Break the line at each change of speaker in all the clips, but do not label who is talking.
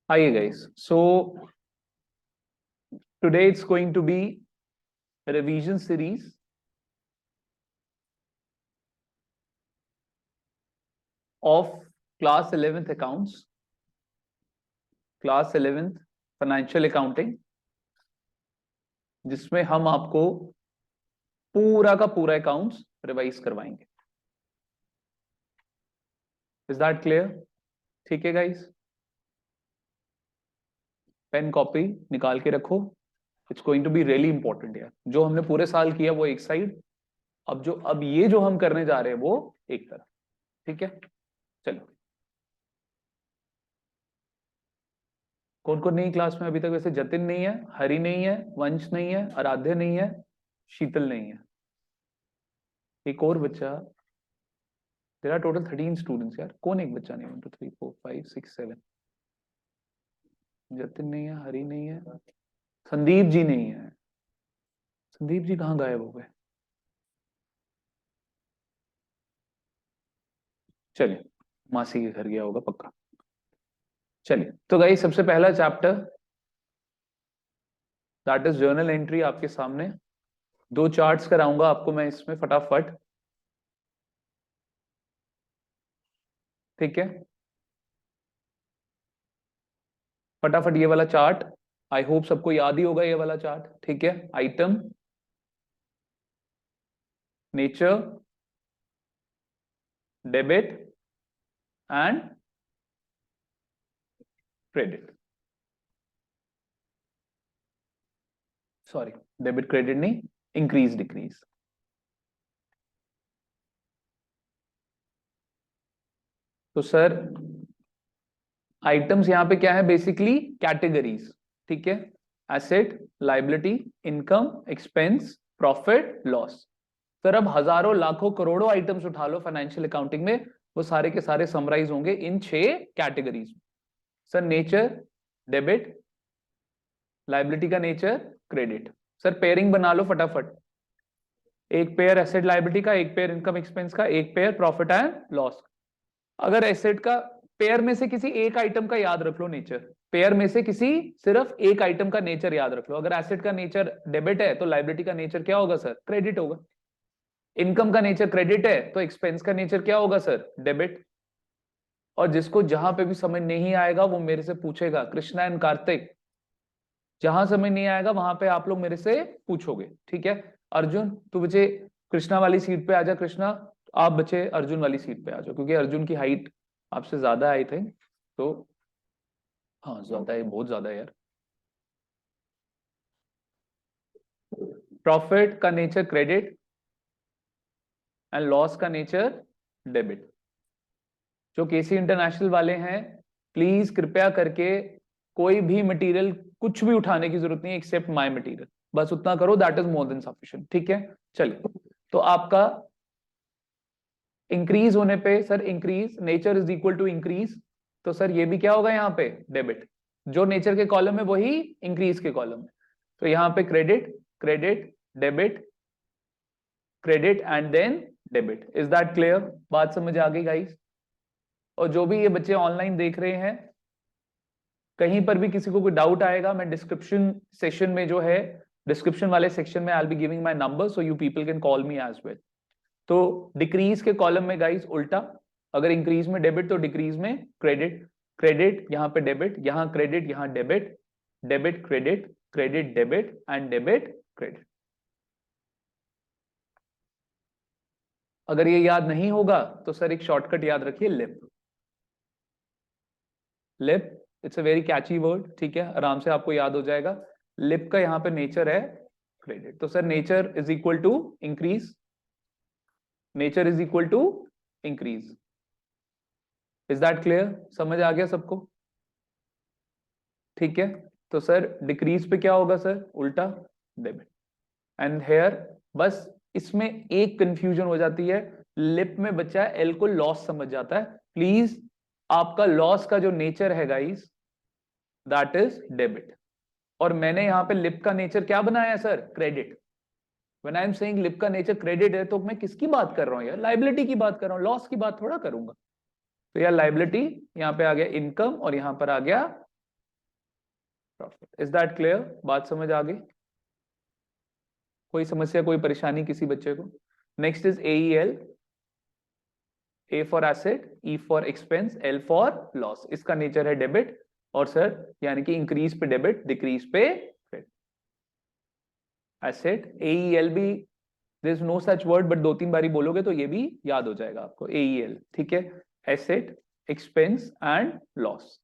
Hi guys, so today it's going to be a revision series of class 11th accounts, class 11th financial accounting, जिसमें हम आपको पूरा का पूरा accounts revise करवाएंगे। Is that clear? ठीक है गाइस, पेन कॉपी निकाल के रखो। It's going to be really important यार। जो हमने पूरे साल किया वो एक साइड, अब ये जो हम करने जा रहे हैं वो एक तरफ। ठीक है, चलो। कौन कौन नहीं क्लास में अभी तक? वैसे जतिन नहीं है, हरि नहीं है, वंश नहीं है, आराध्य नहीं है, शीतल नहीं है, एक और बच्चा। तेरा टोटल 13 स्टूडेंट्स यार, कौन एक बच्चा नहीं? 1 2 3 4 5 6 7। जतिन नहीं है, हरि नहीं है, संदीप जी नहीं है। संदीप जी कहाँ गायब हो गए? चलिए, मासी के घर गया होगा पक्का। चलिए तो गाइस, सबसे पहला chapter that is journal entry आपके सामने। दो चार्ट्स कराऊंगा आपको मैं इसमें फटाफट। ठीक है, फटाफट ये वाला चार्ट, आई होप सबको याद ही होगा ये वाला चार्ट। ठीक है, item, nature, debit and credit. Sorry, debit credit नहीं, इंक्रीज डिक्रीज। तो सर आइटम्स यहां पे क्या है? Basically categories. ठीक है, asset, liability, income, expense, profit, loss. Sir अब हजारों लाखों करोड़ों आइटम्स उठा लो फाइनेंशियल अकाउंटिंग में, वो सारे के सारे समराइज होंगे इन 6 कैटेगरीज में। सर नेचर डेबिट, लाइबिलिटी का नेचर क्रेडिट। सर पेयरिंग बना लो फटाफट। एक पेयर एसेट लाइबिलिटी का, एक पेयर इनकम एक्सपेंस का, एक पेयर प्रॉफिट एंड लॉस। अगर एसेट का पेयर में से किसी एक आइटम का याद रख लो नेचर, पेयर में से किसी सिर्फ एक आइटम का नेचर याद रख लो। अगर एसेट का नेचर डेबिट है तो लाइबिलिटी का नेचर क्या होगा सर? क्रेडिट होगा। इनकम का नेचर क्रेडिट है तो एक्सपेंस का नेचर क्या होगा सर? डेबिट। और जिसको जहां पे भी समझ नहीं आएगा वो मेरे से पूछेगा, कृष्णा एंड कार्तिक। जहां समझ नहीं आएगा वहां पे आप लोग मेरे से पूछोगे। ठीक है, अर्जुन तू बचे कृष्णा वाली सीट पे आजा। कृष्णा आप बचे अर्जुन वाली सीट पे आ जाओ, क्योंकि अर्जुन की हाइट आपसे ज्यादा आई थिंक। तो हाँ ज्यादा है, बहुत ज्यादा है यार। प्रॉफिट का नेचर क्रेडिट एंड लॉस का नेचर डेबिट। जो केसी इंटरनेशनल वाले हैं, प्लीज कृपया करके कोई भी मटेरियल कुछ भी उठाने की जरूरत नहीं एक्सेप्ट माय मटेरियल। बस उतना करो, that is more than sufficient. ठीक है, चलिए। तो आपका इंक्रीज होने पे sir, increase nature is equal to increase, तो सर ये भी क्या होगा यहाँ पे? डेबिट। जो नेचर के कॉलम है वही इंक्रीज के कॉलम है। तो यहाँ पे credit credit debit, credit and then debit. Is that clear? बात समझ आ गई गाइस? और जो भी ये बच्चे ऑनलाइन देख रहे हैं, कहीं पर भी किसी को कोई डाउट आएगा, मैं डिस्क्रिप्शन सेशन में जो है, डिस्क्रिप्शन वाले सेक्शन में I will be giving my number so you people can call me as well. तो डिक्रीज के कॉलम में गाइस उल्टा, अगर इंक्रीज में डेबिट तो डिक्रीज में क्रेडिट। क्रेडिट यहाँ पे डेबिट, यहाँ क्रेडिट, यहाँ debit, debit credit, credit debit and debit credit. अगर ये याद नहीं होगा तो सर एक शॉर्टकट याद रखिए, lip. Lip, it's a very catchy word. ठीक है, आराम से आपको याद हो जाएगा। लिप का यहाँ पे नेचर है क्रेडिट, तो sir nature is equal to increase, nature is equal to increase. Is that clear? समझ आ गया सबको? ठीक है, तो सर डिक्रीज पे क्या होगा सर? उल्टा डेबिट। एंड हेयर बस इसमें एक कंफ्यूजन हो जाती है, लिप में बच्चा एल को लॉस समझ जाता है। प्लीज, आपका लॉस का जो नेचर है गाइस दैट इज डेबिट, और मैंने यहां पे लिप का नेचर क्या बनाया है sir? Credit. When I am saying lip का नेचर क्रेडिट है तो मैं किसकी बात कर रहा हूं यार? लाइबिलिटी की बात कर रहा हूं, लॉस की बात थोड़ा करूंगा। तो यार लाइबिलिटी, यहाँ पे आ गया इनकम और यहां पर आ गया प्रॉफिट। Is that clear? बात समझ आ गई? कोई समस्या, कोई परेशानी किसी बच्चे को? Next is AEL, A for asset, E for expense, L for loss. इसका नेचर है डेबिट, और सर यानी कि इंक्रीज पे डेबिट, डिक्रीज पे क्रेडिट। एसेट AEL भी there is no such word, but 2-3 बारी बोलोगे तो ये भी याद हो जाएगा आपको, AEL। ठीक है, एसेट, एक्सपेंस एंड लॉस।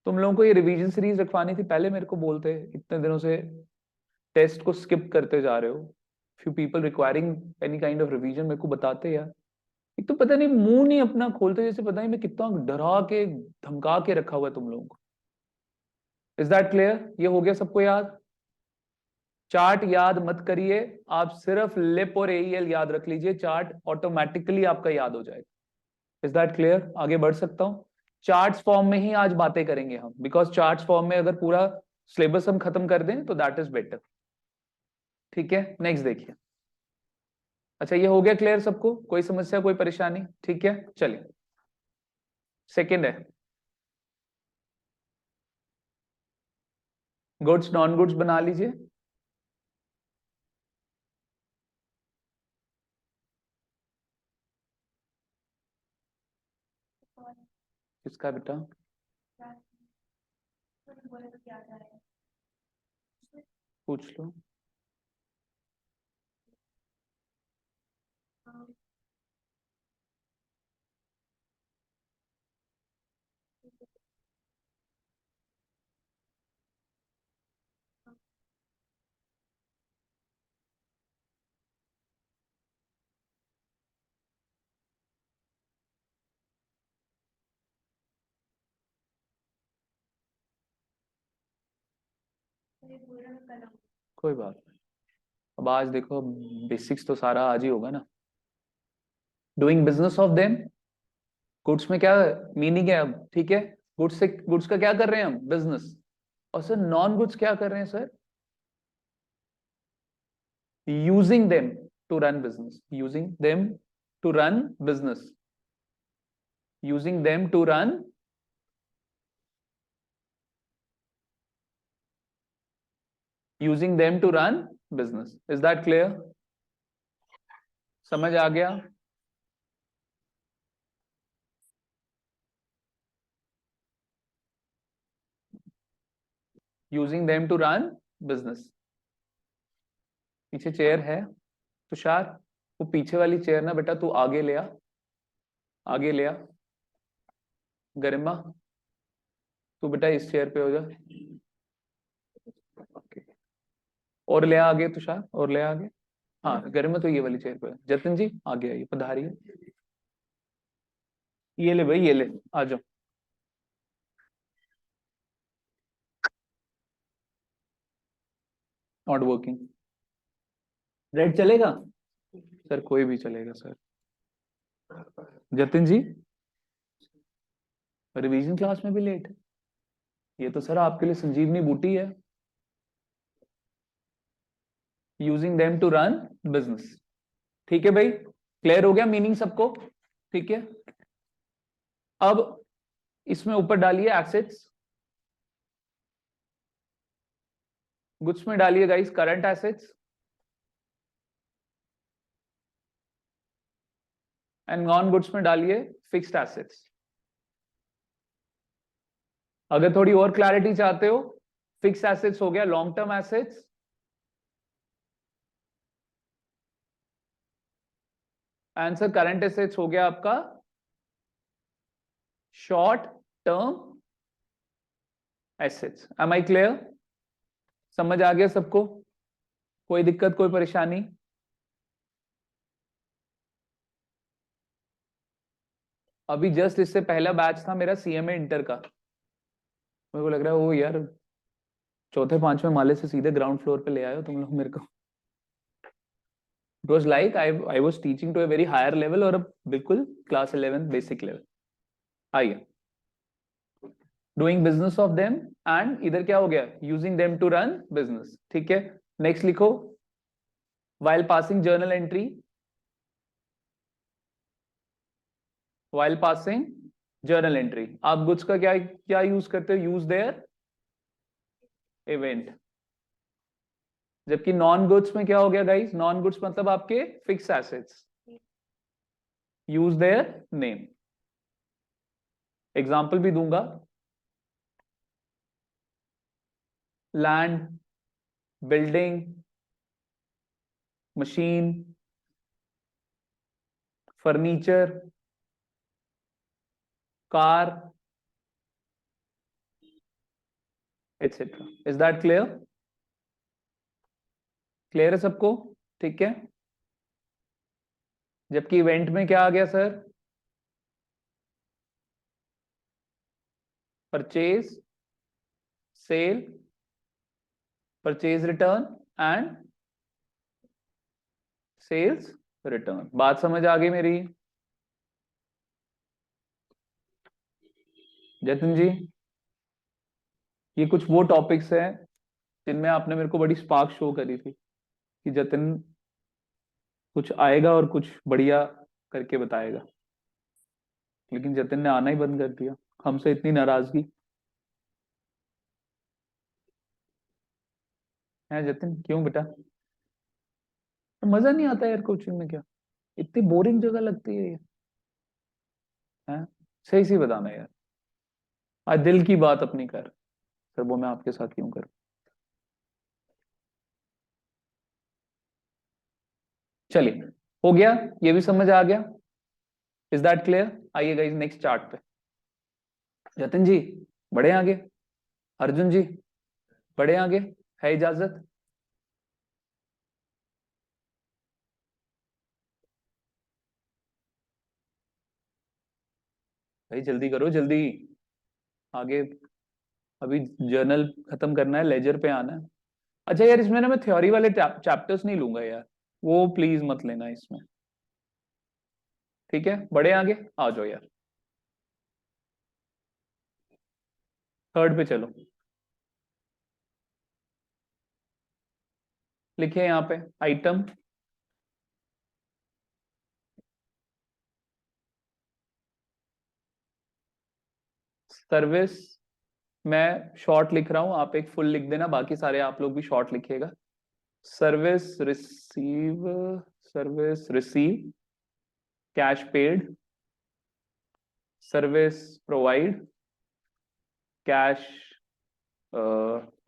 तुम लोगों को ये रिवीजन सीरीज रखवानी थी, पहले मेरे को बोलते, इतने दिनों से टेस्ट को स्किप करते जा रहे हो। Few people requiring any kind of revision मेरे को बताते यार। एक तो पता नहीं मुंह नहीं अपना खोलते, जैसे पता नहीं मैं कितना डरा के धमका के रखा हुआ है तुम लोगों को। Is that clear? ये हो गया सबको याद? चार्ट याद मत करिए आप, सिर्फ लिप और AEL याद रख लीजिए, चार्ट ऑटोमेटिकली आपका याद हो जाएगा। Is that clear? आगे बढ़ सकता हूं? चार्ट्स फॉर्म में ही आज बातें करेंगे हम, बिकॉज चार्ट्स फॉर्म में अगर पूरा सिलेबस हम खत्म कर दें तो दैट इज बेटर। ठीक है, नेक्स्ट देखिए। अच्छा, ये हो गया क्लियर सबको? कोई समस्या, कोई परेशानी? ठीक है, चलिए सेकंड है गुड्स नॉन गुड्स बना लीजिए। किसका बेटा? पूछ लो। कोई बात नहीं, अब आज देखो, बेसिक्स तो सारा आज ही होगा ना। Doing business of them, goods में क्या मीनिंग है अब? ठीक है, गुड्स से, गुड्स का क्या कर रहे हैं हम? बिजनेस। और सर नॉन गुड्स क्या कर रहे हैं sir? Using them to run business, using them to run business, using them to run, using them to run business. Is that clear? समझ आ गया? Using them to run business. पीछे chair है तुषार, वो पीछे वाली चेयर ना बेटा तू आगे ले आ, आगे ले आ। गरिमा, तू बेटा इस चेयर पे हो जा। और ले आ आगे तुषार, और ले आ आगे। हाँ गरिमा तो ये वाली चेयर पे है। जतिन जी आगे आइए, पधारिए। ये ले भाई, ये ले, आ जाओ। Not working. रेड चलेगा सर? कोई भी चलेगा सर। जतिन जी, रिवीजन क्लास में भी लेट? ये तो सर आपके लिए संजीवनी बूटी है। Using them to run business. ठीक है भाई, क्लियर हो गया मीनिंग सबको? ठीक है, अब इसमें ऊपर डालिए एसेट्स, गुड्स में डालिए guys current assets, and non goods में डालिए फिक्स्ड एसेट्स। अगर थोड़ी और क्लैरिटी चाहते हो, फिक्स एसेट्स हो गया long term assets, answer current assets हो गया आपका short term assets. Am I clear? समझ आ गया सबको? कोई दिक्कत, कोई परेशानी? अभी जस्ट इससे पहला बैच था मेरा CMA इंटर का, मेरे को लग रहा है वो यार चौथे पांचवें माले से सीधे ग्राउंड फ्लोर पे ले आए हो तुम लोग मेरे को। It was like I was teaching to a very higher level, और अब बिल्कुल क्लास 11 बेसिक लेवल। आइए, doing business of them, and इधर क्या हो गया? Using them to run business. ठीक है, नेक्स्ट लिखो, while passing journal entry, while passing journal entry. आप गुड्स का क्या क्या यूज करते हो? Use their event. जबकि नॉन गुड्स में क्या हो गया गाइस, नॉन गुड्स मतलब आपके fix assets, use their name. Example भी दूंगा, land, building, machine, furniture, car, etcetera. Is that clear? Clear है सबको? ठीक है। जबकि इवेंट में क्या आ गया sir, purchase, sale, purchase return and sales return. बात समझ आ गई मेरी? जतिन जी, ये कुछ वो टॉपिक्स हैं जिनमें आपने मेरे को बड़ी स्पार्क शो करी थी कि जतिन कुछ आएगा और कुछ बढ़िया करके बताएगा, लेकिन जतिन ने आना ही बंद कर दिया। हमसे इतनी नाराजगी है जतिन, क्यों बेटा? मजा नहीं आता यार कोचिंग में, क्या इतनी बोरिंग जगह लगती है ये? हैं? सही सी बताना यार, आज दिल की बात अपनी कर। सर वो मैं आपके साथ क्यों करूं? चलिए, हो गया, ये भी समझ आ गया। Is that clear? आइए गाइस नेक्स्ट चार्ट पे। जतिन जी बढ़े आगे, अर्जुन जी बढ़े आगे, है इजाजत? भाई जल्दी करो जल्दी, आगे अभी जर्नल खत्म करना है, लेजर पे आना है। अच्छा यार, इसमें ना मैं थ्योरी वाले चैप्टर्स नहीं लूंगा यार, वो प्लीज मत लेना इसमें। ठीक है, बढ़े आगे, आ जाओ यार, थर्ड पे चलो। लिखिए यहाँ पे आइटम, सर्विस। मैं शॉर्ट लिख रहा हूं, आप एक फुल लिख देना, बाकी सारे आप लोग भी शॉर्ट लिखिएगा। Service receive, service receive, cash paid, service provide, cash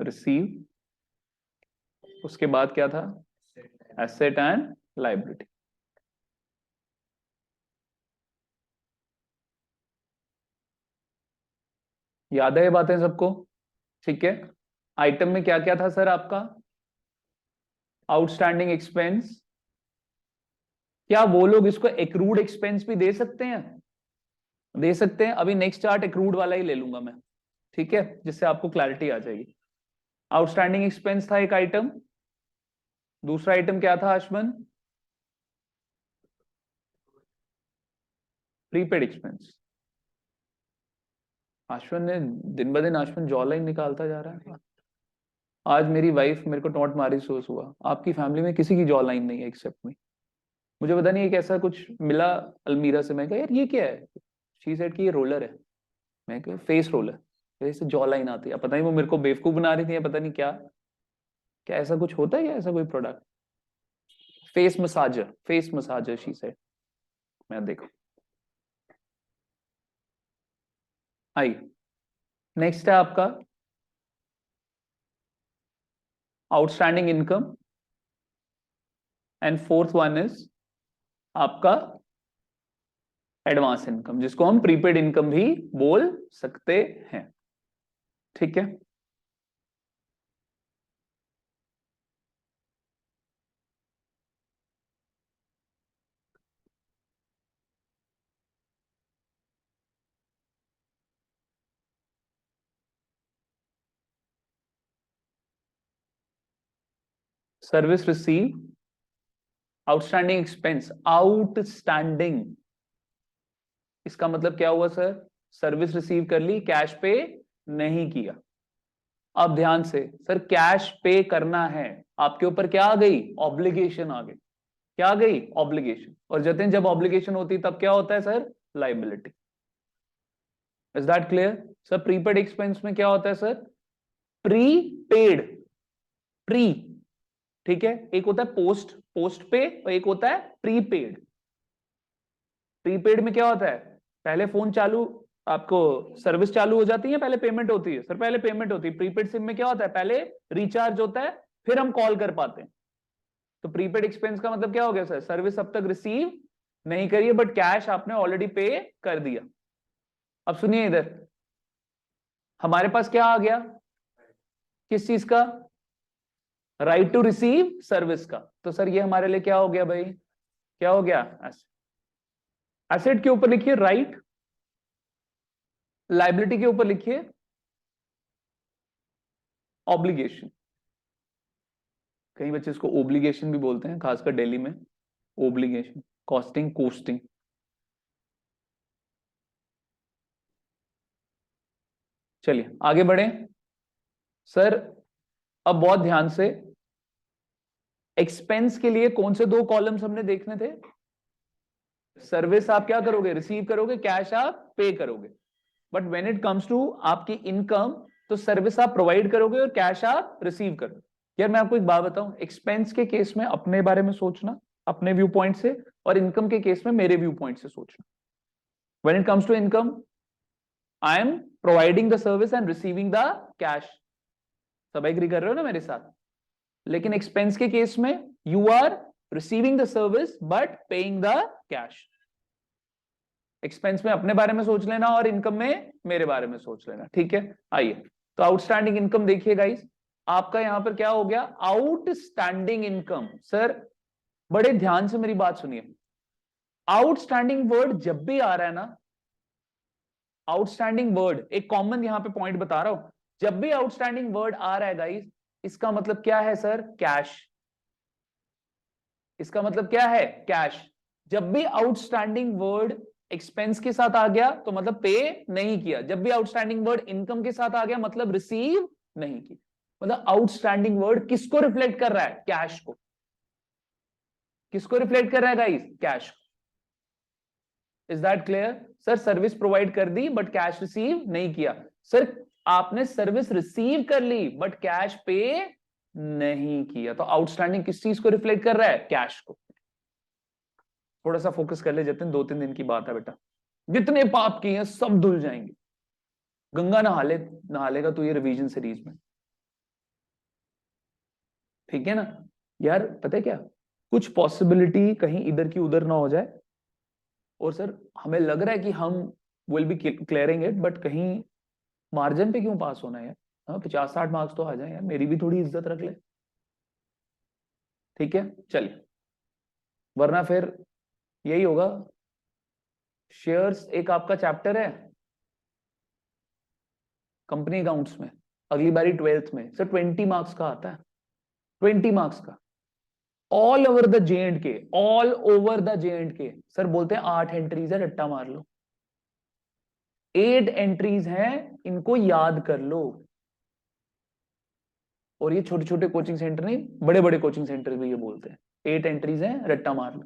receive. उसके बाद क्या था? Asset and liability. याद है ये बातें सबको? ठीक है। आइटम में क्या क्या था सर आपका? Outstanding expense. क्या वो लोग इसको एक्रूड एक्सपेंस भी दे सकते हैं? दे सकते हैं। अभी नेक्स्ट चार्ट एक्रूड वाला ही ले लूंगा मैं, ठीक है, जिससे आपको क्लैरिटी आ जाएगी। आउटस्टैंडिंग एक्सपेंस था एक आइटम। दूसरा आइटम क्या था आशमन? Prepaid expense. आशमन ने दिन ब दिन, आशमन जॉ लाइन निकालता जा रहा है। आज मेरी वाइफ मेरे को टोंट मारी, सोच हुआ आपकी फैमिली में किसी की जॉ लाइन नहीं है एक्सेप्ट मी। मुझे पता नहीं एक ऐसा कुछ मिला अलमीरा से, मैं कहा यार ये क्या है? शी सेड कि ये रोलर है। मैं कहा फेस रोलर, जैसे जॉ लाइन आती है। पता नहीं वो मेरे को बेवकूफ बना रही थी या पता नहीं क्या, क्या ऐसा कुछ होता है क्या, ऐसा कोई product? Face massager, face massager she said. मैं देखो, आई। नेक्स्ट है आपका outstanding income, and fourth one is आपका एडवांस इनकम, जिसको हम प्रीपेड इनकम भी बोल सकते हैं। ठीक है। Service receive, outstanding expense, outstanding, इसका मतलब क्या हुआ सर? सर्विस रिसीव कर ली, कैश पे नहीं किया। अब ध्यान से सर, कैश पे करना है, आपके ऊपर क्या आ गई? ऑब्लिगेशन आ गई। क्या आ गई? ऑब्लिगेशन। और जतिन जब ऑब्लिगेशन होती तब क्या होता है sir? Liability. Is that clear? Sir prepaid expense में क्या होता है सर? प्री पेड, प्री, ठीक है, एक होता है पोस्ट, पोस्ट पे, और एक होता है प्रीपेड। प्रीपेड में क्या होता है, पहले फोन चालू, आपको सर्विस चालू हो जाती है, पहले पेमेंट होती है सर, पहले पेमेंट होती है। प्रीपेड सिम में क्या होता है, पहले रिचार्ज होता है, फिर हम कॉल कर पाते हैं। तो प्रीपेड एक्सपेंस का मतलब क्या हो गया सर, सर्विस अब तक रिसीव नहीं करिए बट कैश आपने ऑलरेडी पे कर दिया। अब सुनिए इधर, हमारे पास क्या आ गया, किस चीज का, राइट टू रिसीव सर्विस का। तो सर ये हमारे लिए क्या हो गया भाई, क्या हो गया, एसेट के ऊपर लिखिए राइट, लाइबिलिटी के ऊपर लिखिए ऑब्लिगेशन। कई बच्चे इसको ओब्लिगेशन भी बोलते हैं, खासकर दिल्ली में, ओब्लिगेशन, कॉस्टिंग, कोस्टिंग। चलिए आगे बढ़े सर। अब बहुत ध्यान से, एक्सपेंस के लिए कौन से दो कॉलम्स हमने देखने थे, सर्विस आप क्या करोगे, रिसीव करोगे, कैश आप पे करोगे। But when it comes to आपकी इनकम, तो सर्विस आप प्रोवाइड करोगे और कैश आप रिसीव करोगे। यार मैं आपको एक बात बताऊं, एक्सपेंस के केस में अपने बारे में सोचना, अपने व्यू पॉइंट से, और इनकम के केस में मेरे व्यू पॉइंट से सोचना। When it comes to income, I am providing the service and receiving the cash. सब एग्री कर रहे हो ना मेरे साथ। लेकिन एक्सपेंस के केस में you are receiving the service but paying the cash. Expense में अपने बारे में सोच लेना और इनकम में मेरे बारे में सोच लेना, ठीक है। आइए, तो आउटस्टैंडिंग इनकम देखिए गाइस, आपका यहां पर क्या हो गया, आउटस्टैंडिंग इनकम। सर बड़े ध्यान से मेरी बात सुनिए, आउटस्टैंडिंग वर्ड जब भी आ रहा है ना, आउटस्टैंडिंग वर्ड, एक कॉमन यहां पे पॉइंट बता रहा हूं, जब भी आउटस्टैंडिंग वर्ड आ रहा है गाइस, इसका मतलब क्या है सर, कैश। इसका मतलब क्या है, कैश। जब भी आउटस्टैंडिंग वर्ड एक्सपेंस के साथ आ गया तो मतलब पे नहीं किया, जब भी आउटस्टैंडिंग वर्ड इनकम के साथ आ गया मतलब रिसीव नहीं की। मतलब आउटस्टैंडिंग वर्ड किसको रिफ्लेक्ट कर रहा है, कैश को। किसको रिफ्लेक्ट कर रहा है guys, cash. Is that clear sir, service provide कर दी बट कैश रिसीव नहीं किया। सर आपने सर्विस रिसीव कर ली बट कैश पे नहीं किया, तो आउटस्टैंडिंग किस चीज को रिफ्लेक्ट कर रहा है, कैश को। थोड़ा सा फोकस कर ले जतिन, 2-3 दिन की बात है बेटा, जितने पाप किए हैं सब धुल जाएंगे। गंगा नहा ले, नहा लेगा तो ये रिवीजन सीरीज में, ठीक है ना। यार पता है क्या, कुछ पॉसिबिलिटी कहीं इधर की उधर ना हो जाए, और सर हमें लग रहा है कि हम will be clearing it, but कहीं मार्जिन पे क्यों पास होना है यार। हाँ 50-60 मार्क्स तो आ जाए यार, मेरी भी थोड़ी इज्जत रख ले, ठीक है। चलिए, वरना फिर यही होगा। शेयर्स एक आपका चैप्टर है कंपनी अकाउंट्स में, अगली बारी 12th में सर 20 मार्क्स का आता है, 20 मार्क्स का, all over the J and K, all over the J and K. Sir बोलते हैं 8 एंट्रीज है, रट्टा मार लो, 8 एंट्रीज हैं, इनको याद कर लो। और ये छोटे छोटे कोचिंग सेंटर नहीं, बड़े बड़े कोचिंग सेंटर भी ये बोलते हैं 8 एंट्रीज हैं, रट्टा मार लो।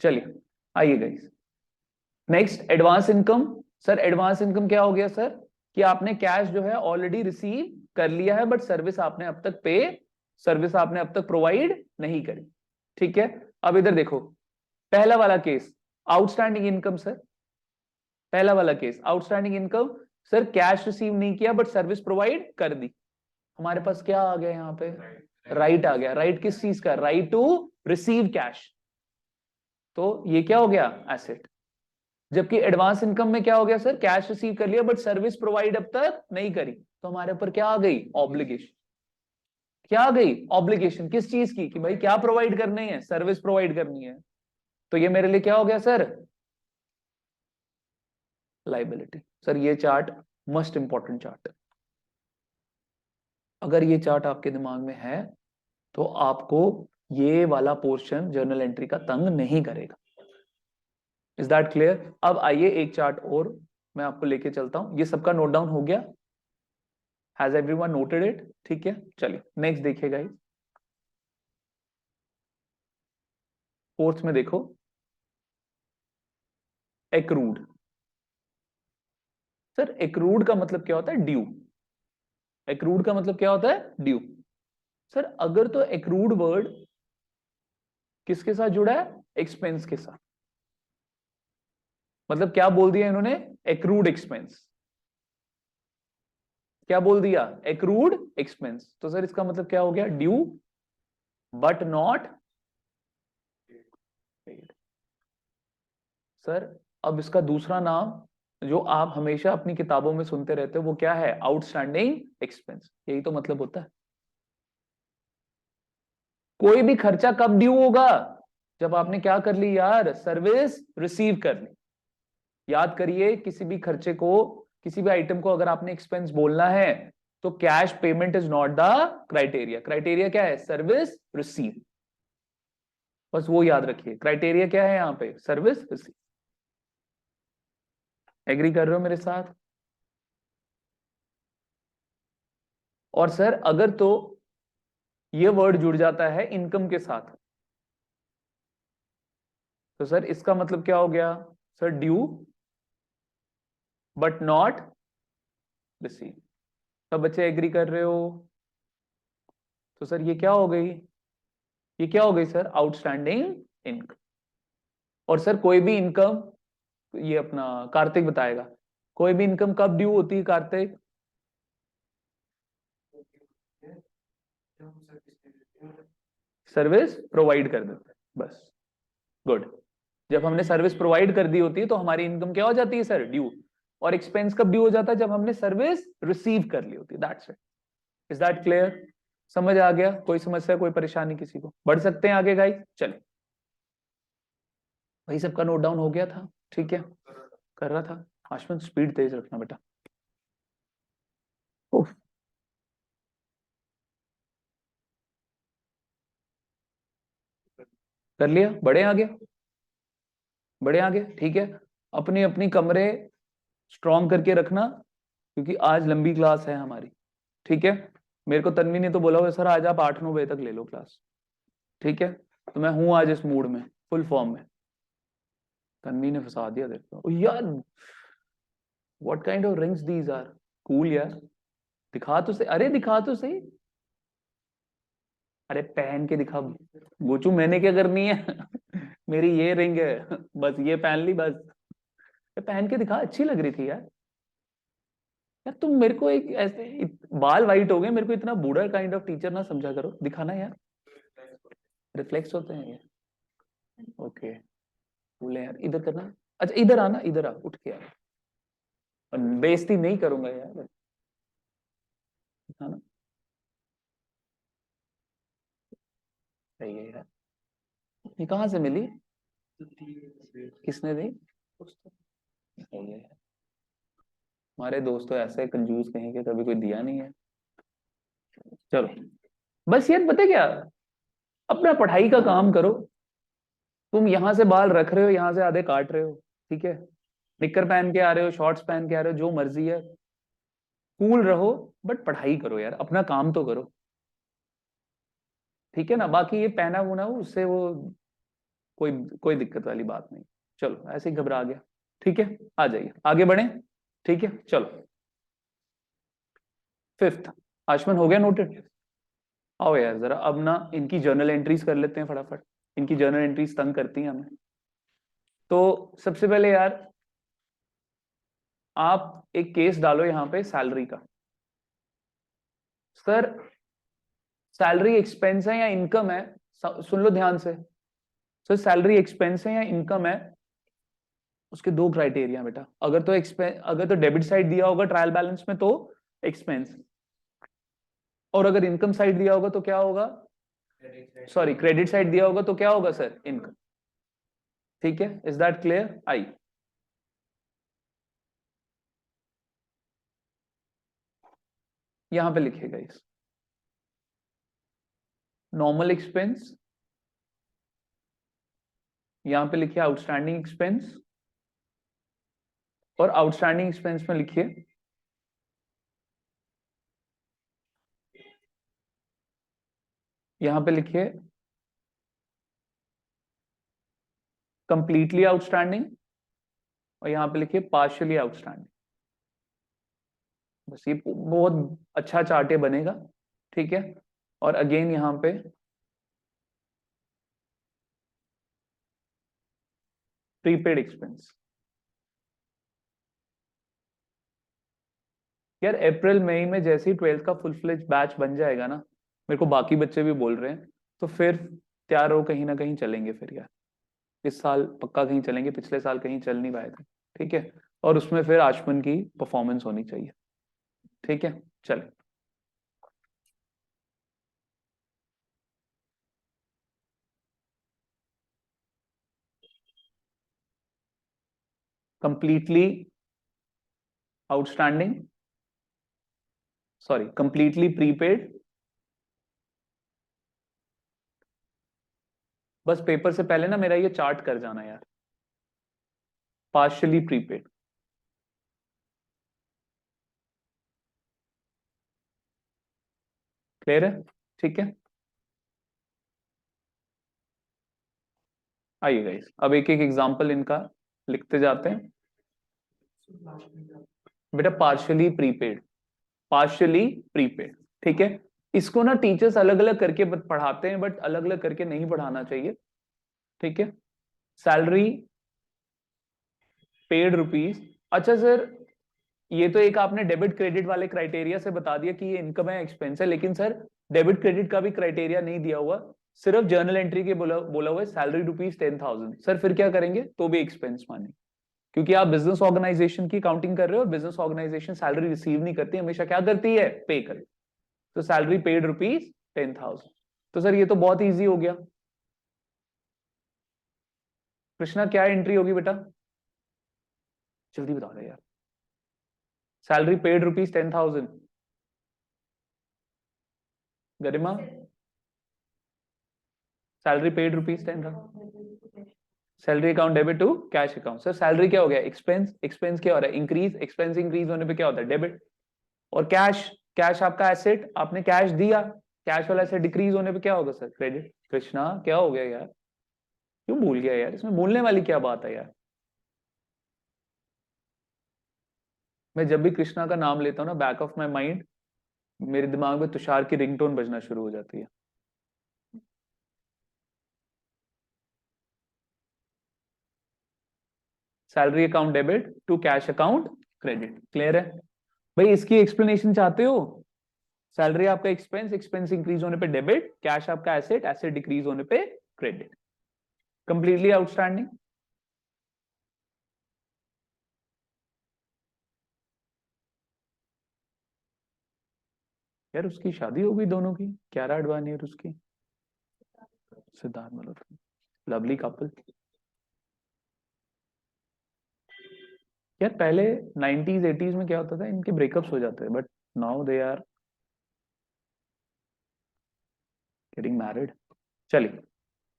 चलिए आइए guys, next advance income. Sir advance income क्या हो गया सर, कि आपने कैश जो है ऑलरेडी रिसीव कर लिया है बट सर्विस आपने अब तक पे, सर्विस आपने अब तक प्रोवाइड नहीं करी, ठीक है। अब इधर देखो, पहला वाला केस आउटस्टैंडिंग इनकम सर, पहला वाला case outstanding income, sir cash receive नहीं किया बट सर्विस प्रोवाइड कर दी। हमारे पास क्या आ गया यहाँ पे, राइट आ गया। राइट किस चीज का, राइट टू रिसीव कैश। तो ये क्या हो गया, एसेट। जबकि एडवांस इनकम में क्या हो गया सर, कैश रिसीव कर लिया बट सर्विस प्रोवाइड अब तक नहीं करी, तो हमारे ऊपर क्या आ गई, ऑब्लिगेशन। क्या आ गई, ऑब्लिगेशन, किस चीज की, कि भाई क्या प्रोवाइड करनी है, सर्विस प्रोवाइड करनी है। तो ये मेरे लिए क्या हो गया सर, लाइबिलिटी। सर ये चार्ट मोस्ट इंपॉर्टेंट चार्ट है, अगर ये चार्ट आपके दिमाग में है तो आपको ये वाला पोर्शन जर्नल एंट्री का तंग नहीं करेगा। Is that clear. अब आइए एक चार्ट और मैं आपको लेके चलता हूं, ये सबका नोट डाउन हो गया, हैज एवरीवन नोटेड इट, ठीक है। चलिए नेक्स्ट देखिएगा, फोर्थ में देखो, एक्रूड। सर एक्रूड का मतलब क्या होता है? ड्यू। एक्रूड का मतलब क्या होता है? ड्यू। सर अगर तो एक्रूड वर्ड किसके साथ जुड़ा है? एक्सपेंस के साथ। मतलब क्या बोल दिया इन्होंने? Accrued expense. क्या बोल दिया? Accrued expense. तो सर इसका मतलब क्या हो गया? Due but not paid. Sir अब इसका दूसरा नाम जो आप हमेशा अपनी किताबों में सुनते रहते हो वो क्या है? Outstanding expense. यही तो मतलब होता है। कोई भी खर्चा कब ड्यू होगा? जब आपने क्या कर ली यार? सर्विस रिसीव कर ली। याद करिए, किसी भी खर्चे को, किसी भी आइटम को अगर आपने एक्सपेंस बोलना है तो cash payment is not the criteria. Criteria क्या है? Service receive. बस वो याद रखिए, क्राइटेरिया क्या है यहां पे? Service receive. एग्री कर रहे हो मेरे साथ? और सर अगर तो ये वर्ड जुड़ जाता है इनकम के साथ तो सर इसका मतलब क्या हो गया? Sir due but not receive. सब बच्चे एग्री कर रहे हो? तो सर ये क्या हो गई? ये क्या हो गई सर? Outstanding income. और सर कोई भी इनकम, ये अपना कार्तिक बताएगा, कोई भी इनकम कब ड्यू होती है कार्तिक? सर्विस प्रोवाइड कर देते हैं बस। गुड। जब हमने सर्विस प्रोवाइड कर दी होती है तो हमारी इनकम क्या हो जाती है सर? ड्यू। और एक्सपेंस कब ड्यू हो जाता है? जब हमने सर्विस रिसीव कर ली होती है। That's it. Is that clear? समझ आ गया? कोई समस्या, कोई परेशानी किसी को? बढ़ सकते हैं आगे गाइस? चले, वही सबका नोट डाउन हो गया था? ठीक है, कर रहा था। आशमन स्पीड तेज रखना बेटा। उफ, कर लिया? बड़े आगे? बड़े आगे, ठीक है। अपनी अपनी कमरे स्ट्रॉन्ग करके रखना, क्योंकि आज लंबी क्लास है हमारी। ठीक है। मेरे को तन्वी ने तो बोला हुआ सर आज आप 8-9 बजे तक ले लो क्लास। ठीक है, तो मैं हूं आज इस मूड में, फुल फॉर्म में। तन्वी ने फंसा दिया देखो यार। What kind of rings these are? Cool यार। दिखा तो सही, अरे दिखा तो सही। अरे पहन के दिखा। गोचू मैंने क्या करनी है? मेरी ये रिंग है, बस ये पहन ली बस। ये पहन के दिखा, अच्छी लग रही थी यार। यार तुम मेरे को एक ऐसे बाल वाइट हो गए, मेरे को इतना बूढ़ा काइंड ऑफ टीचर ना समझा करो। दिखाना यार, रिफ्लेक्स होते हैं ये। ओके, बोले यार इधर करना। अच्छा इधर आना, इधर आ, उठ के आ। और बेइज्जती नहीं करूंगा यार। दिखाना। सही है यार। ये कहाँ से मिली? किसने दी? सही है यार। हमारे दोस्त तो ऐसे कंजूस कहीं के, कभी कोई दिया नहीं है। चलो, बस यार पता है क्या, अपना पढ़ाई का काम करो। तुम यहां से बाल रख रहे हो, यहां से आधे काट रहे हो। ठीक है, निक्कर पहन के आ रहे हो, शॉर्ट्स पहन के आ रहे हो, जो मर्जी है। कूल रहो, बट पढ़ाई करो यार, अपना काम तो करो। ठीक है ना? बाकी ये पहना वुना उससे वो कोई कोई दिक्कत वाली बात नहीं। चलो ऐसे ही घबरा गया। ठीक है, आ जाइए आगे बढ़े। ठीक है चलो। फिफ्थ, आशमन हो गया नोटेड? आओ यार जरा, अब ना इनकी जर्नल एंट्रीज कर लेते हैं फटाफट। इनकी जर्नल एंट्रीज तंग करती हैं हमें। तो सबसे पहले यार, आप एक केस डालो यहाँ पे सैलरी का। सर सैलरी एक्सपेंस है या इनकम है? सुन लो ध्यान से। सर सैलरी एक्सपेंस है या इनकम है? उसके दो क्राइटेरिया बेटा। अगर तो एक्सपेंस, अगर तो डेबिट साइड दिया होगा ट्रायल बैलेंस में तो एक्सपेंस, और अगर इनकम साइड दिया होगा तो क्या होगा? सॉरी, क्रेडिट साइड दिया होगा तो क्या होगा सर? इनकम। ठीक है, इज दैट क्लियर? आई, यहां पे लिखेगा इस नॉर्मल एक्सपेंस, यहां पे लिखिए आउटस्टैंडिंग एक्सपेंस, और आउटस्टैंडिंग एक्सपेंस में लिखिए यहां पे लिखिए कंप्लीटली आउटस्टैंडिंग, और यहां पे लिखिए पार्शियली आउटस्टैंडिंग। बस ये बहुत अच्छा चार्ट ये बनेगा, ठीक है। और अगेन यहाँ पे प्रीपेड एक्सपेंस, यार अप्रैल मई में जैसे ही 12th का फुल फ्लेज बैच बन जाएगा ना, मेरे को बाकी बच्चे भी बोल रहे हैं, तो फिर तैयार हो, कहीं ना कहीं चलेंगे फिर यार। इस साल पक्का कहीं चलेंगे, पिछले साल कहीं चल नहीं पाए थे, ठीक है। और उसमें फिर आचमन की परफॉर्मेंस होनी चाहिए, ठीक है। चले, completely outstanding, sorry completely prepaid. बस पेपर से पहले ना मेरा ये चार्ट कर जाना यार, पार्शियली प्रीपेड। क्लियर है, ठीक है। आइए गाइस, अब एक एक एग्जांपल इनका लिखते जाते हैं। बेटा पार्शियली प्रीपेड, पार्शियली प्रीपेड, ठीक है। इसको ना टीचर्स अलग अलग करके पढ़ाते हैं, बट अलग अलग करके नहीं पढ़ाना चाहिए, ठीक है। सैलरी पेड रुपीज, अच्छा सर, ये तो एक आपने डेबिट क्रेडिट वाले क्राइटेरिया से बता दिया कि ये इनकम है एक्सपेंस है, लेकिन सर डेबिट क्रेडिट का भी क्राइटेरिया नहीं दिया हुआ, सिर्फ जर्नल एंट्री के बोला हुआ है सैलरी ₹10,000। सर फिर क्या करेंगे, तो भी एक्सपेंस माने, क्योंकि आप बिजनेस ऑर्गेनाइजेशन की काउंटिंग कर रहे हो, और बिजनेस ऑर्गेनाइजेशन सैलरी रिसीव नहीं करती, हमेशा क्या करती है, पे करती। तो सैलरी पेड ₹10,000। तो सर ये तो बहुत ईजी हो गया। कृष्णा क्या एंट्री होगी बेटा, जल्दी बता दे यार। Salary paid ₹10,000। Garima, salary paid ₹10,000, salary account debit to cash account. Sir salary क्या हो गया, एक्सपेंस, एक्सपेंस क्या हो रहा है, इंक्रीज, एक्सपेंस इंक्रीज होने पे क्या होता है, डेबिट। और कैश, कैश आपका एसेट, आपने कैश दिया, कैश वाला एसेट डिक्रीज होने पे क्या होगा सर, क्रेडिट। कृष्णा क्या हो गया यार, क्यों भूल गया यार, इसमें भूलने वाली क्या बात है यार। मैं जब भी कृष्णा का नाम लेता हूँ ना, बैक ऑफ माई माइंड मेरे दिमाग में तुषार की रिंगटोन बजना शुरू हो जाती है। Salary account debit to cash account credit, clear है। भाई इसकी एक्सप्लेनेशन चाहते हो, सैलरी आपका एक्सपेंस, एक्सपेंस इंक्रीज होने पे डेबिट, कैश आपका एसेट, एसेट डिक्रीज होने पे क्रेडिट, कंप्लीटली आउटस्टैंडिंग। यार उसकी शादी हो गई दोनों की, क्यारा अडवाणी और उसकी, सिद्धार्थ मल्होत्रा, लवली कपल। यार पहले 90s 80s में क्या होता था, इनके ब्रेकअप्स हो जाते हैं, but now they are getting married. चलिए,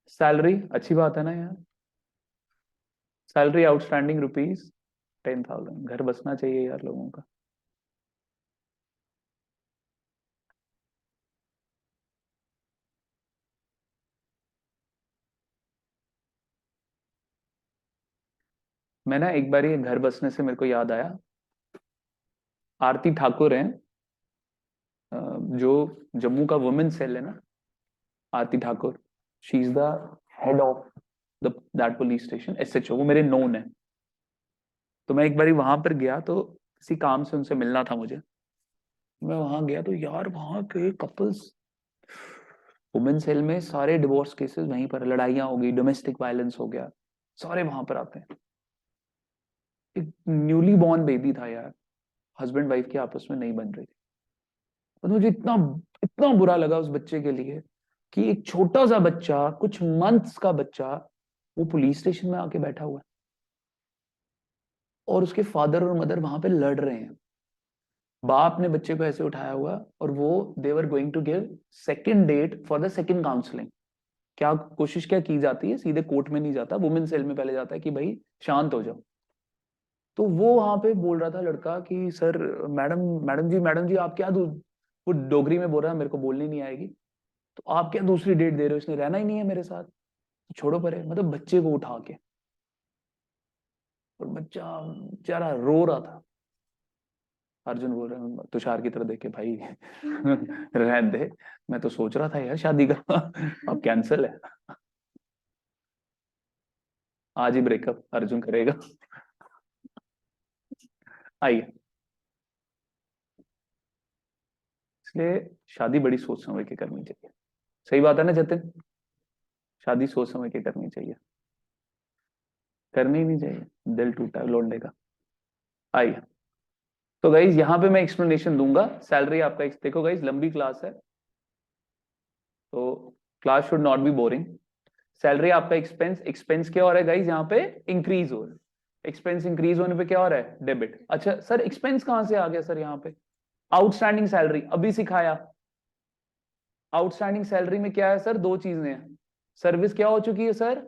सैलरी अच्छी बात है ना यार, सैलरी आउटस्टैंडिंग ₹10,000, घर बसना चाहिए यार लोगों का। मैं ना एक बार ये घर बसने से मेरे को याद आया, आरती ठाकुर हैं, जो जम्मू का वुमेन सेल है ना, Aarti Thakur, she is the head of the that police station, SHO, वो मेरे नोन है। तो मैं एक बार वहां पर गया, तो किसी काम से उनसे मिलना था मुझे, मैं वहां गया तो यार वहां के कपल्स, वुमेन सेल में सारे डिवोर्स केसेस वहीं पर, लड़ाइयाँ हो गई, डोमेस्टिक वायलेंस हो गया, सारे वहां पर आते हैं। एक न्यूली बॉर्न बेबी था यार, हस्बैंड वाइफ की आपस में नहीं बन रही थी, और मुझे इतना इतना बुरा लगा उस बच्चे के लिए, कि एक छोटा सा बच्चा, कुछ मंथ्स का बच्चा, वो पुलिस स्टेशन में आके बैठा हुआ है, और उसके फादर और मदर वहां पे लड़ रहे हैं, बाप ने बच्चे को ऐसे उठाया हुआ, और वो they were going to give second date for the second counselling. क्या कोशिश क्या की जाती है, सीधे कोर्ट में नहीं जाता, वुमेन सेल में पहले जाता है कि भाई शांत हो जाओ। तो वो वहां पे बोल रहा था लड़का कि सर, मैडम, मैडम जी आप क्या वो डोगरी में बोल रहा है, मेरे को बोलनी नहीं आएगी, तो आप क्या दूसरी डेट दे रहे हो, इसने रहना ही नहीं है मेरे साथ, तो छोड़ो परे, मतलब बच्चे को उठा के, और बच्चा बेचारा रो रहा था। अर्जुन बोल रहे हैं तुषार की तरह देखे भाई रहने दे, मैं तो सोच रहा था यार शादी का अब कैंसिल है। आज ही ब्रेकअप अर्जुन करेगा। आइए, इसलिए शादी बड़ी सोच समझ के करनी चाहिए। सही बात है ना जतिन, शादी सोच समझ के करनी चाहिए, करनी ही नहीं चाहिए, दिल टूटा है लौंडे का। आइए, तो गाइज यहाँ पे मैं एक्सप्लेनेशन दूंगा। सैलरी आपका देखो गाइज लंबी क्लास है, तो class should not be boring. Salary आपका एक्सपेंस, एक्सपेंस क्या हो रहा है गाइज यहाँ पे, इंक्रीज हो रहा है। एक्सपेंस इंक्रीज होने पे क्या हो रहा है, डेबिट। अच्छा सर एक्सपेंस कहां से आ गया सर यहाँ पे, आउटस्टैंडिंग सैलरी अभी सिखाया। आउटस्टैंडिंग सैलरी में क्या है सर, दो चीजें हैं। सर्विस क्या हो चुकी है सर,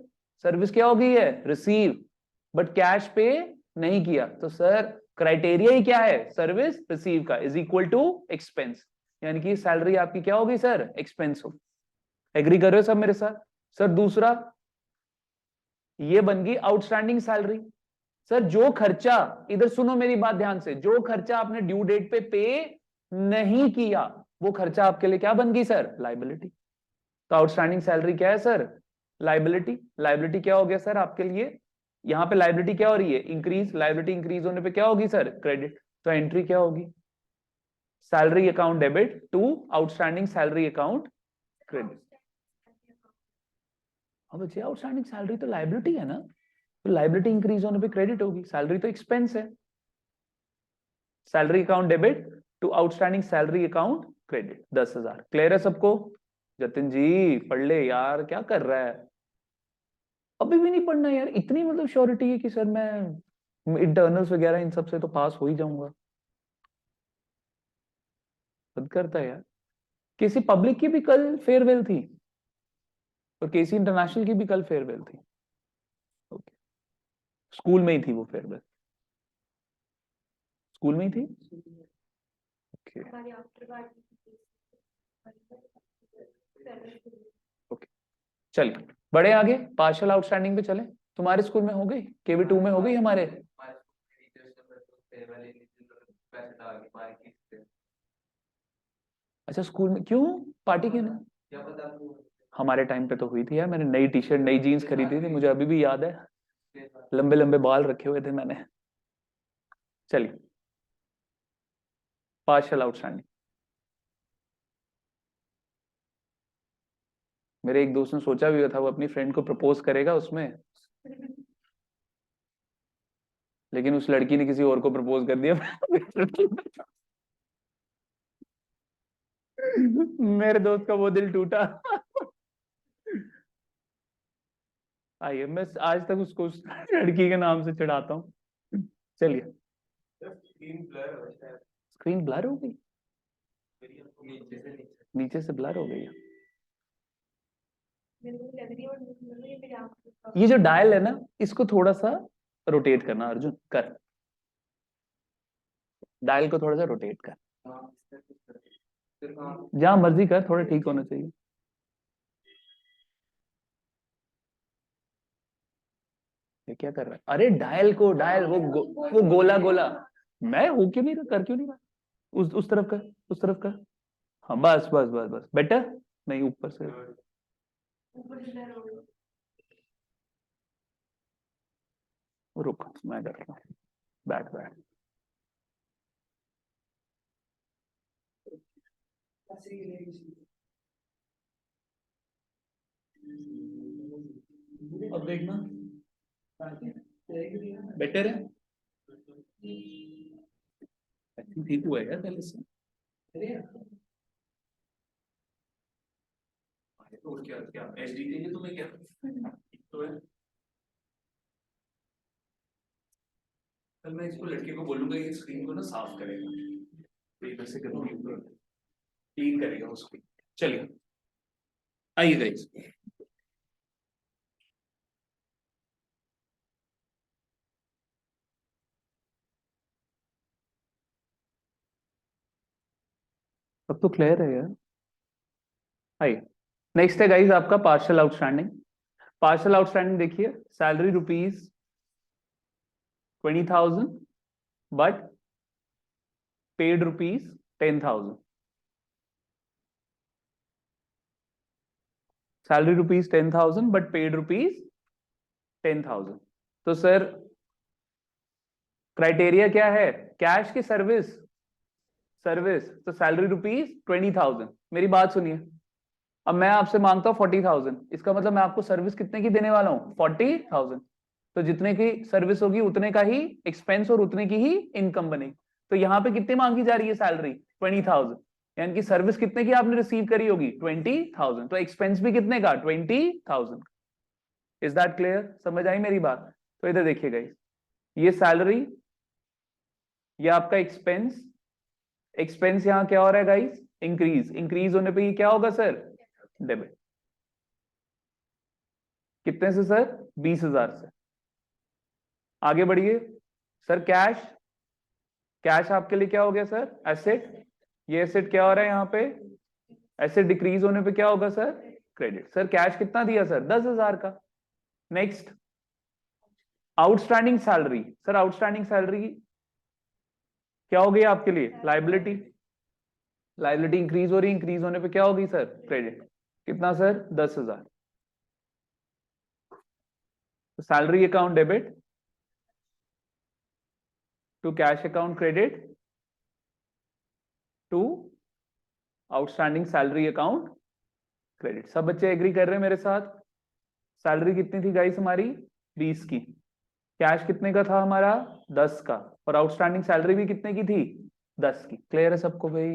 सर्विस क्या हो गई है, रिसीव, बट कैश पे नहीं किया, तो सर क्राइटेरिया ही क्या है, सर्विस रिसीव का इज इक्वल टू एक्सपेंस, यानी कि सैलरी आपकी क्या होगी सर, एक्सपेंस हो। एग्री कर रहे हो सब मेरे साथ। सर दूसरा, ये बन गई आउटस्टैंडिंग सैलरी। सर जो खर्चा, इधर सुनो मेरी बात ध्यान से, जो खर्चा आपने ड्यू डेट पे नहीं किया, वो खर्चा आपके लिए क्या बन गई सर, लाइबिलिटी। तो आउटस्टैंडिंग सैलरी क्या है सर, लाइबिलिटी। लाइबिलिटी क्या हो गया सर आपके लिए, यहां पे लाइबिलिटी क्या हो रही है, इंक्रीज। लाइबिलिटी इंक्रीज होने पे क्या होगी सर, क्रेडिट। तो एंट्री क्या होगी, salary account debit to outstanding salary account credit. अब बच्चे आउटस्टैंडिंग सैलरी तो लाइबिलिटी है ना, तो लाइबिलिटी इंक्रीज होने पे क्रेडिट होगी, सैलरी तो एक्सपेंस है। Salary account debit to outstanding salary account credit, 10,000। Clear है सबको। जतिन जी पढ़ ले यार, क्या कर रहा है, अभी भी नहीं पढ़ना यार, इतनी मतलब श्योरिटी है कि सर मैं इंटरनल्स वगैरह इन सब से तो पास हो ही जाऊंगा। हद करता है यार। किसी पब्लिक की भी कल फेयरवेल थी, और केसी इंटरनेशनल की भी कल फेयरवेल थी। ओके, स्कूल में ही थी वो फेयरवेल, स्कूल में ही थी। ओके ओके, चलिए बड़े आगे पार्शियल आउटस्टैंडिंग पे चले। तुम्हारे स्कूल में हो गई, केवी 2 में हो गई हमारे। अच्छा स्कूल में क्यों, पार्टी क्यों नहीं, हमारे टाइम पे तो हुई थी यार, मैंने नई टी शर्ट नई जीन्स खरीदी थी, मुझे अभी भी याद है, लंबे लंबे बाल रखे हुए थे मैंने। चलिए, पार्शियल आउटस्टैंडिंग। मेरे एक दोस्त ने सोचा भी था वो अपनी फ्रेंड को प्रपोज करेगा उसमें, लेकिन उस लड़की ने किसी और को प्रपोज कर दिया मेरे दोस्त का वो दिल टूटा। आइए, मैं आज तक उसको उस लड़की के नाम से चिढ़ाता हूँ। चलिए, स्क्रीन ब्लर हो गई, नीचे से ब्लर हो गई है। ये जो डायल है ना, इसको थोड़ा सा रोटेट करना अर्जुन, कर डायल को थोड़ा सा रोटेट कर, जहां मर्जी कर, थोड़ा ठीक होना चाहिए। ये क्या कर रहा है, अरे डायल को, डायल वो गोला गोला, मैं हो क्यों नहीं रहा, कर क्यों नहीं रहा, उस तरफ कर, उस तरफ कर। हाँ बस बस बस बस, बेटर। नहीं ऊपर से, रुक मैं करता हूँ, बैठ बैठ। अब देखना, बेटर है, आई थिंक ठीक हुआ है यार पहले से। तो क्या क्या एचडी चाहिए तुम्हें क्या, तो है। कल मैं इसको लड़के को बोलूंगा ये स्क्रीन को ना साफ करेगा, तो इधर से करूंगी, क्लीन करेगा उसको। चलिए आइए गाइस, अब तो क्लियर है यार। आइए, नेक्स्ट है गाइस आपका पार्शियल आउटस्टैंडिंग। पार्शियल आउटस्टैंडिंग देखिए, salary rupees 20,000, but paid rupees 10,000, salary rupees 10,000 but paid rupees 10,000। तो सर क्राइटेरिया क्या है, कैश की सर्विस, सर्विस, तो सैलरी रुपीज 20,000। मेरी बात सुनिए, अब मैं आपसे मांगता हूँ 40,000, इसका मतलब मैं आपको सर्विस कितने की देने वाला हूँ, 40,000। तो जितने की सर्विस होगी उतने का ही एक्सपेंस और उतने की ही इनकम बनेगी। तो यहाँ पे कितनी मांगी जा रही है सैलरी, 20,000, यानी कि सर्विस कितने की आपने रिसीव करी होगी, 20,000, तो एक्सपेंस भी कितने का, 20,000। इज दैट क्लियर, समझ आई मेरी बात। तो इधर देखिएगा, ये सैलरी, ये आपका एक्सपेंस, एक्सपेंस यहाँ क्या हो रहा है गाइस, इंक्रीज, इंक्रीज होने पे ये क्या होगा सर, डेबिट। कितने से सर, 20,000 से। आगे बढ़िए सर, कैश, कैश आपके लिए क्या हो गया सर, एसेट। ये एसेट क्या हो रहा है यहाँ पे, एसेट डिक्रीज होने पे क्या होगा सर, क्रेडिट। सर कैश कितना दिया सर, 10,000 का। Next, outstanding salary, sir outstanding salary क्या हो गई आपके लिए, लाइबिलिटी। लाइबिलिटी इंक्रीज हो रही, इंक्रीज होने पे क्या होगी सर, क्रेडिट। कितना sir, 10,000। Salary account debit to cash account credit to outstanding salary account credit. सब बच्चे एग्री कर रहे हैं मेरे साथ। सैलरी कितनी थी गाइस हमारी, 20 की, कैश कितने का था हमारा, 10 का, और आउटस्टैंडिंग सैलरी भी कितने की थी, 10 की। क्लियर है सबको भाई,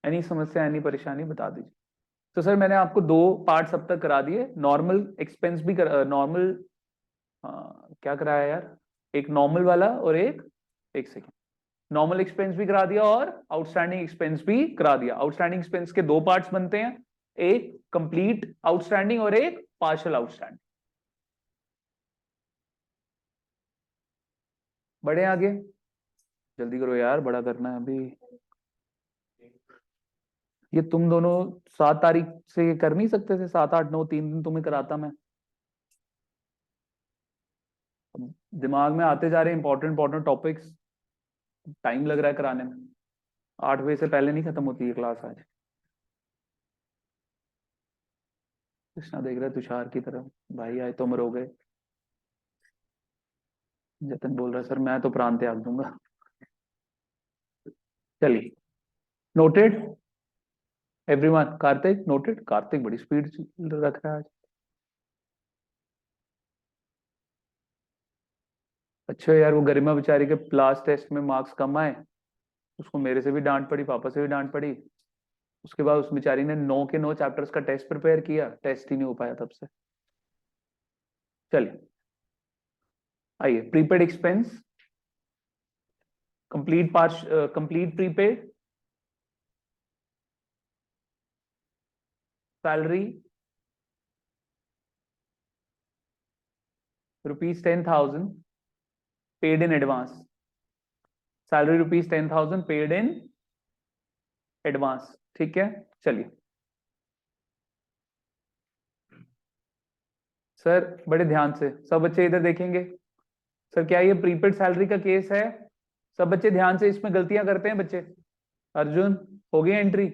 एनी समस्या एनी परेशानी बता दीजिए। तो सर मैंने आपको दो पार्ट अब तक करा दिए, नॉर्मल एक्सपेंस भी नॉर्मल क्या कराया यार, एक नॉर्मल वाला और एक सेकेंड, नॉर्मल एक्सपेंस भी करा दिया और आउटस्टैंडिंग एक्सपेंस भी करा दिया। आउटस्टैंडिंग एक्सपेंस के दो पार्ट्स बनते हैं, एक कंप्लीट आउटस्टैंडिंग और एक पार्शियल आउटस्टैंडिंग। बढ़े आगे, जल्दी करो यार, बड़ा करना है अभी। ये तुम दोनों 7 तारीख से कर नहीं सकते थे, 7, 8, 9 3 दिन तुम्हें कराता मैं। दिमाग में आते जा रहे इंपॉर्टेंट इंपॉर्टेंट टॉपिक्स, टाइम लग रहा है कराने में। 8 बजे से पहले नहीं खत्म होती है क्लास आज। कृष्णा देख रहा है तुषार की तरफ, भाई आए तो मर हो गए। जतन बोल रहा है सर मैं तो प्राण त्याग दूंगा। चलिए, noted everyone, Kartik noted, Kartik बड़ी स्पीड रख रहा है आज। अच्छा यार, वो गरिमा बेचारी के लास्ट टेस्ट में मार्क्स कम आए, उसको मेरे से भी डांट पड़ी, पापा से भी डांट पड़ी। उसके बाद उस बेचारी ने 9 के 9 चैप्टर्स का टेस्ट प्रिपेयर किया, टेस्ट ही नहीं हो पाया तब से। चलिए आइए, prepaid expense, complete part, complete prepaid, salary ₹10,000 paid in advance, salary ₹10,000 paid in advance. ठीक है, चलिए सर बड़े ध्यान से सब बच्चे इधर देखेंगे। सर क्या ये प्रीपेड सैलरी का केस है, सब बच्चे ध्यान से, इसमें गलतियां करते हैं बच्चे। अर्जुन, हो गई एंट्री।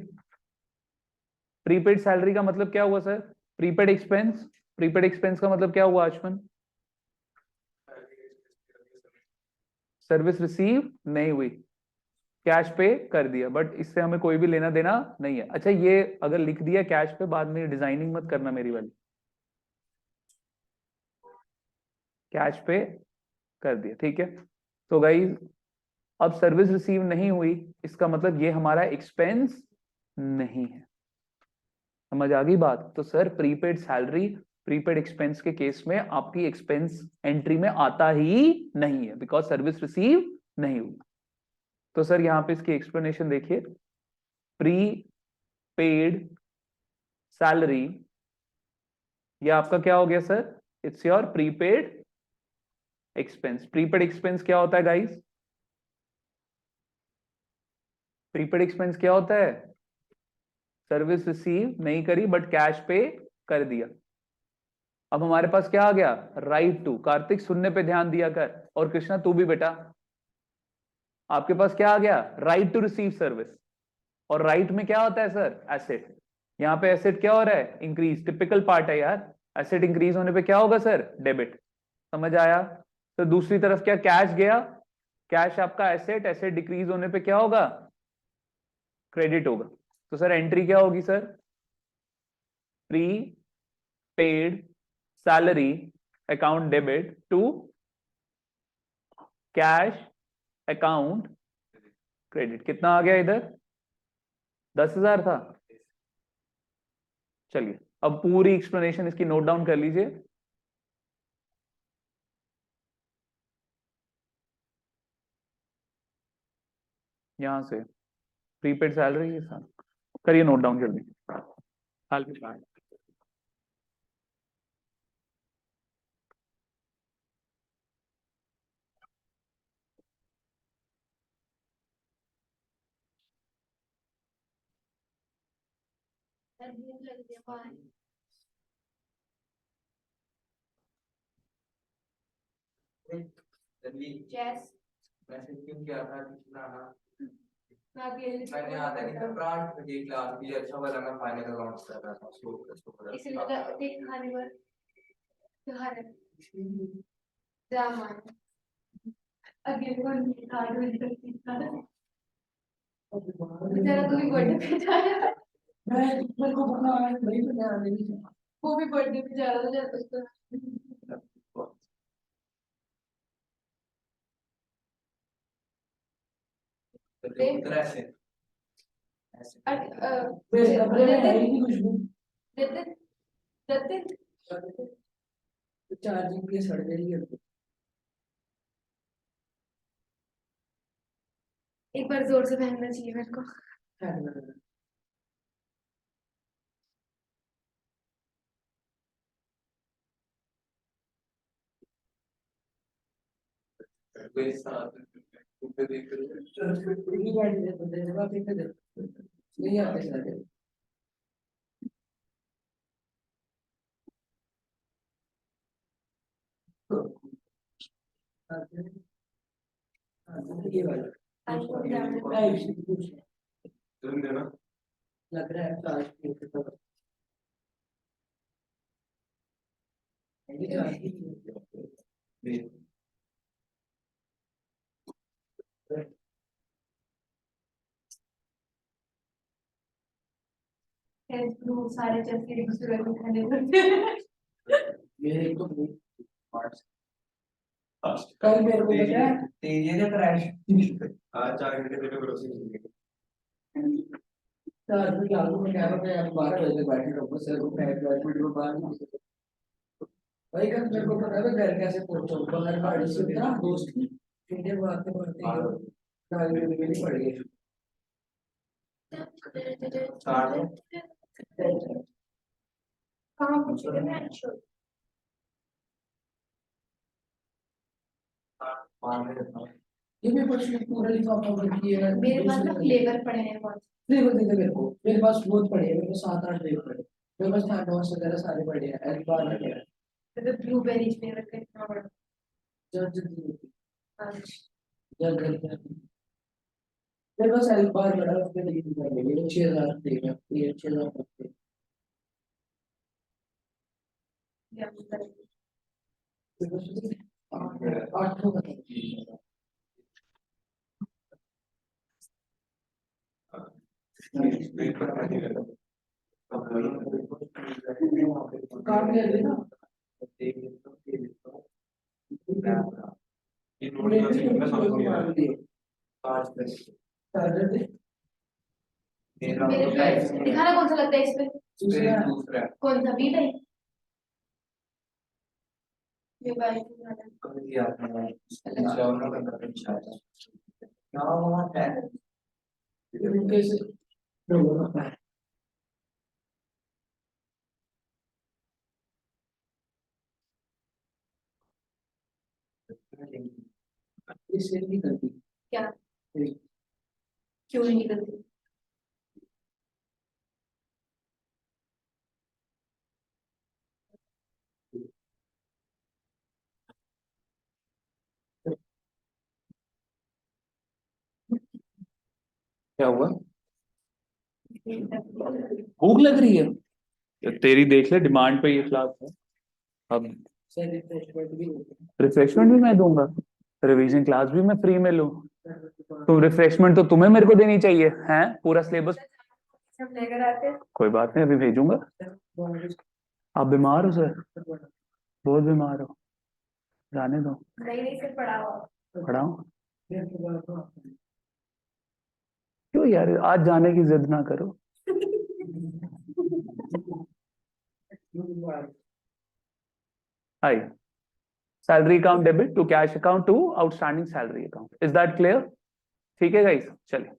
प्रीपेड सैलरी का मतलब क्या हुआ sir, prepaid expense, prepaid expense का मतलब क्या हुआ आचमन, सर्विस रिसीव नहीं हुई, कैश पे कर दिया, बट इससे हमें कोई भी लेना देना नहीं है। अच्छा ये अगर लिख दिया कैश पे, बाद में डिजाइनिंग मत करना मेरी वाली, कैश पे कर दिया, ठीक है। तो गाइस अब सर्विस रिसीव नहीं हुई, इसका मतलब ये हमारा एक्सपेंस नहीं है। समझ आ गई बात। तो sir prepaid salary prepaid expense के केस में आपकी एक्सपेंस एंट्री में आता ही नहीं है, बिकॉज सर्विस रिसीव नहीं हुई। तो सर यहाँ पे इसकी एक्सप्लेनेशन देखिए, प्री पेड सैलरी, ये आपका क्या हो गया sir, it's your prepaid expense. Prepaid expense क्या होता है गाइस, प्रीपेड एक्सपेंस क्या होता है, सर्विस रिसीव नहीं करी बट कैश पे कर दिया। अब हमारे पास क्या आ गया, राइट टू। कार्तिक सुनने पे ध्यान दिया कर, और कृष्णा तू भी बेटा, आपके पास क्या आ गया, राइट टू रिसीव सर्विस, और राइट में क्या होता है सर, एसेट। यहाँ पे एसेट क्या हो रहा है, इंक्रीज, टिपिकल पार्ट है यार। एसेट इंक्रीज होने पे क्या होगा सर, डेबिट। समझ आया। तो दूसरी तरफ क्या, कैश गया, कैश आपका एसेट, एसेट डिक्रीज होने पे क्या होगा, क्रेडिट होगा। तो सर एंट्री क्या होगी sir, prepaid salary account debit to cash account credit. कितना आ गया इधर, 10,000 था। चलिए अब पूरी एक्सप्लेनेशन इसकी नोट डाउन कर लीजिए। यहां से प्रीपेड सैलरी के साथ करिए नोट डाउन जल्दी। हाल भी बात।
मैसेज क्यों किया था कितना ना मैंने आता नहीं था ब्रांच में ये क्लास भी अच्छा वाला मैं फाइनल अकाउंट्स कर रहा था उसको इसलिए देख खाने पर त्योहार ड्रामा अगले वन कार्ड में करती था बेचारा तू भी बर्थडे पे जाया मैं मेरे को बना नहीं बना नहीं वो भी बर्थडे पे जा रहा था उसको उधर ऐसे चार्जिंग के सड़ गई है एक बार जोर से पहनना चाहिए मेरे को नहीं आते सारे ये वाला लग रहा है सारे चक्के एक दूसरे को खाने पड़ते हैं मेरे को कल मेरे को पता है तेजी से क्रैश आज 4 घंटे तेरे भरोसे नहीं चार बजे लागू में क्या होता है 12 बजे बैठे रहो सर को फ्लैट वीडियो बाहर भाई कल मेरे को पता है घर कैसे पहुंचा बाहर गाड़ी से उतरा दोस्त की इंडियन बात में पड़ते हैं गाड़ी में नहीं पड़ गई कहाँ पूछे मैं ये भी कुछ पूरा लिफाफा भर की है मेरे पास ना फ्लेवर पड़े हैं बहुत फ्लेवर दे दे मेरे को मेरे पास बहुत पड़े हैं मेरे को 7-8 फ्लेवर पड़े मेरे पास थैनोस वगैरह सारे पड़े हैं एक बार में पड़े तो ब्लूबेरी फ्लेवर का कितना बड़ा जब मेरे पास एक बार बड़ा उसमें नहीं पड़े मेरे 6,000 देगा ये 6,000 पड़ते हैं 8 बता काट ले ना दिखाना कौन सा लगता है इसमें दूसरा कौन सा बी भाई ये भाई कैसे इससे नहीं करती क्या क्यों नहीं करती
क्या हुआ? भूख लग रही है? तो तेरी देख ले, डिमांड पे ये क्लास है। अब रिफ्रेशमेंट भी मैं दूंगा, रिवीजन क्लास भी मैं फ्री में लूं, तो रिफ्रेशमेंट तो तुम्हें मेरे को देनी चाहिए हैं, पूरा सिलेबस।
सब लेकर आते हैं।
कोई बात नहीं, अभी भेजूंगा। आप बीमार हो सर? बहुत बीमार हो? जाने दो।
नहीं नहीं, सिर्फ पढ़ाओ।
पढ़ाऊं? क्यों यार, आज जाने की जिद ना करो। Hi, salary account debit to cash account to outstanding salary account, is that clear? ठीक है गाइस, चलिए।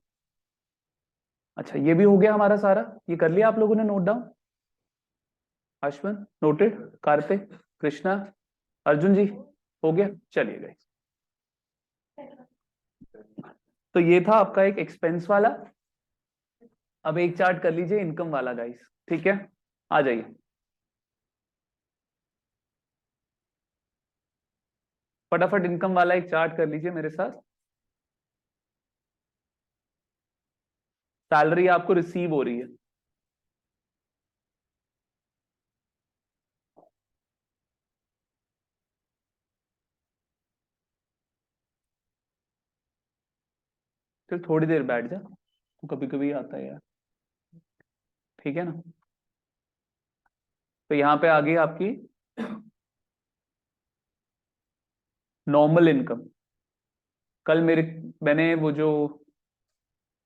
अच्छा, ये भी हो गया हमारा सारा, ये कर लिया आप लोगों ने note down? Ashwin noted, Kartik, Krishna, Arjun ji, हो गया? चलिए गाइस, तो ये था आपका एक एक्सपेंस वाला। अब एक चार्ट कर लीजिए इनकम वाला गाइस, ठीक है? आ जाइए, फटाफट इनकम वाला एक चार्ट कर लीजिए मेरे साथ। सैलरी आपको रिसीव हो रही है, फिर थोड़ी देर बैठ जा, तो कभी कभी आता है यार, ठीक है ना? तो यहाँ पे आ गई आपकी नॉर्मल इनकम। कल मैंने वो जो,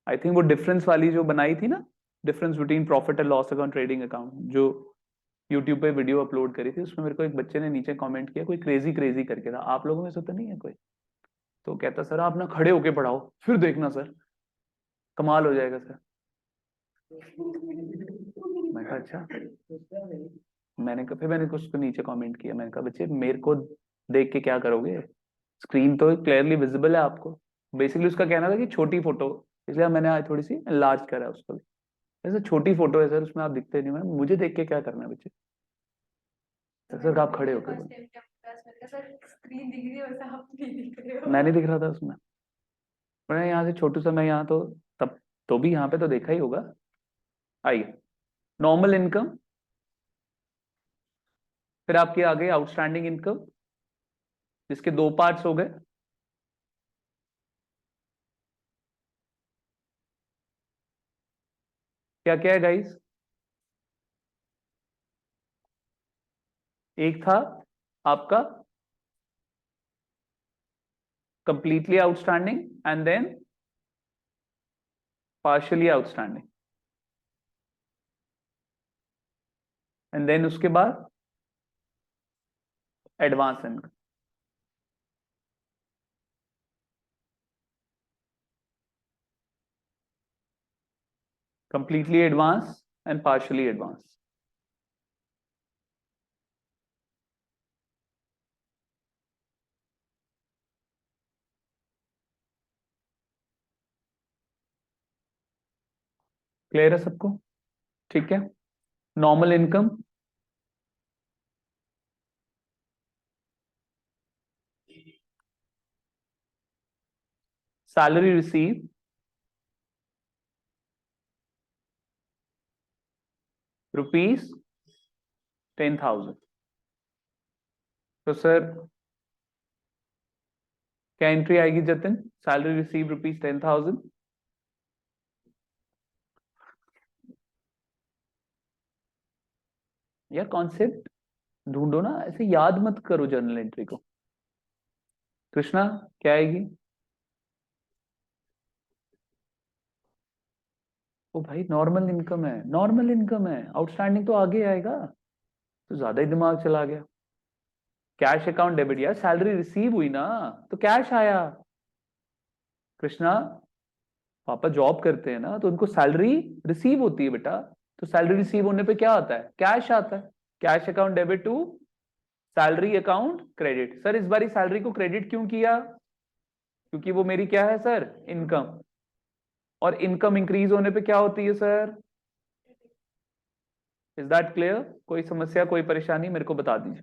आई थिंक वो डिफरेंस वाली जो बनाई थी ना, difference between profit and loss account trading account, जो यूट्यूब पे वीडियो अपलोड करी थी, उसमें मेरे को एक बच्चे ने नीचे कमेंट किया, कोई क्रेजी क्रेजी करके था, आप लोगों में से तो नहीं है कोई? तो कहता सर आप ना खड़े होके पढ़ाओ, फिर देखना सर कमाल हो जाएगा सर। मैं कहा अच्छा। फिर मैंने कुछ तो नीचे कमेंट किया, मैंने कहा बच्चे मेरे को देख के क्या करोगे, स्क्रीन तो क्लियरली विजिबल है आपको। बेसिकली उसका कहना था कि छोटी फोटो, इसलिए मैंने आज थोड़ी सी लार्ज करा उसको भी। ऐसे छोटी फोटो है सर, उसमें आप दिखते नहीं, मैं मुझे देख के क्या करना है बच्चे? सर आप खड़े होकर
स्क्रीन दिख रही है वैसे आप नहीं दिख रहे हो।
मैं नहीं दिख रहा था उसमें, मैं यहाँ से छोटू सा, मैं यहाँ तो तब तो भी यहाँ पे तो देखा ही होगा। आइए, नॉर्मल इनकम, फिर आपकी आ गई आउटस्टैंडिंग इनकम, जिसके दो पार्ट्स हो गए। क्या क्या है गाइस? एक था आपका completely outstanding and then partially outstanding, and then उसके बाद advance income. Completely advance and partially advance. Clear है सबको? ठीक है, नॉर्मल इनकम, सैलरी रिसीव ₹10,000। तो सर क्या एंट्री आएगी जतिन? Salary receive ₹10,000। यार कॉन्सेप्ट ढूंढो ना, ऐसे याद मत करो जर्नल एंट्री को। कृष्णा क्या आएगी? ओ भाई नॉर्मल इनकम है, नॉर्मल इनकम है, आउटस्टैंडिंग तो आगे आएगा, तो ज्यादा ही दिमाग चला गया। कैश अकाउंट डेबिट, यार सैलरी रिसीव हुई ना, तो कैश आया। कृष्णा, पापा जॉब करते हैं ना, तो उनको सैलरी रिसीव होती है बेटा, तो सैलरी रिसीव होने पे क्या आता है? कैश आता है। Cash account debit to salary account credit. Sir इस बार सैलरी को क्रेडिट क्यों किया? क्योंकि वो मेरी क्या है सर? इनकम। और इनकम इंक्रीज होने पे क्या होती है सर? Is that clear? कोई समस्या, कोई परेशानी मेरे को बता दीजिए।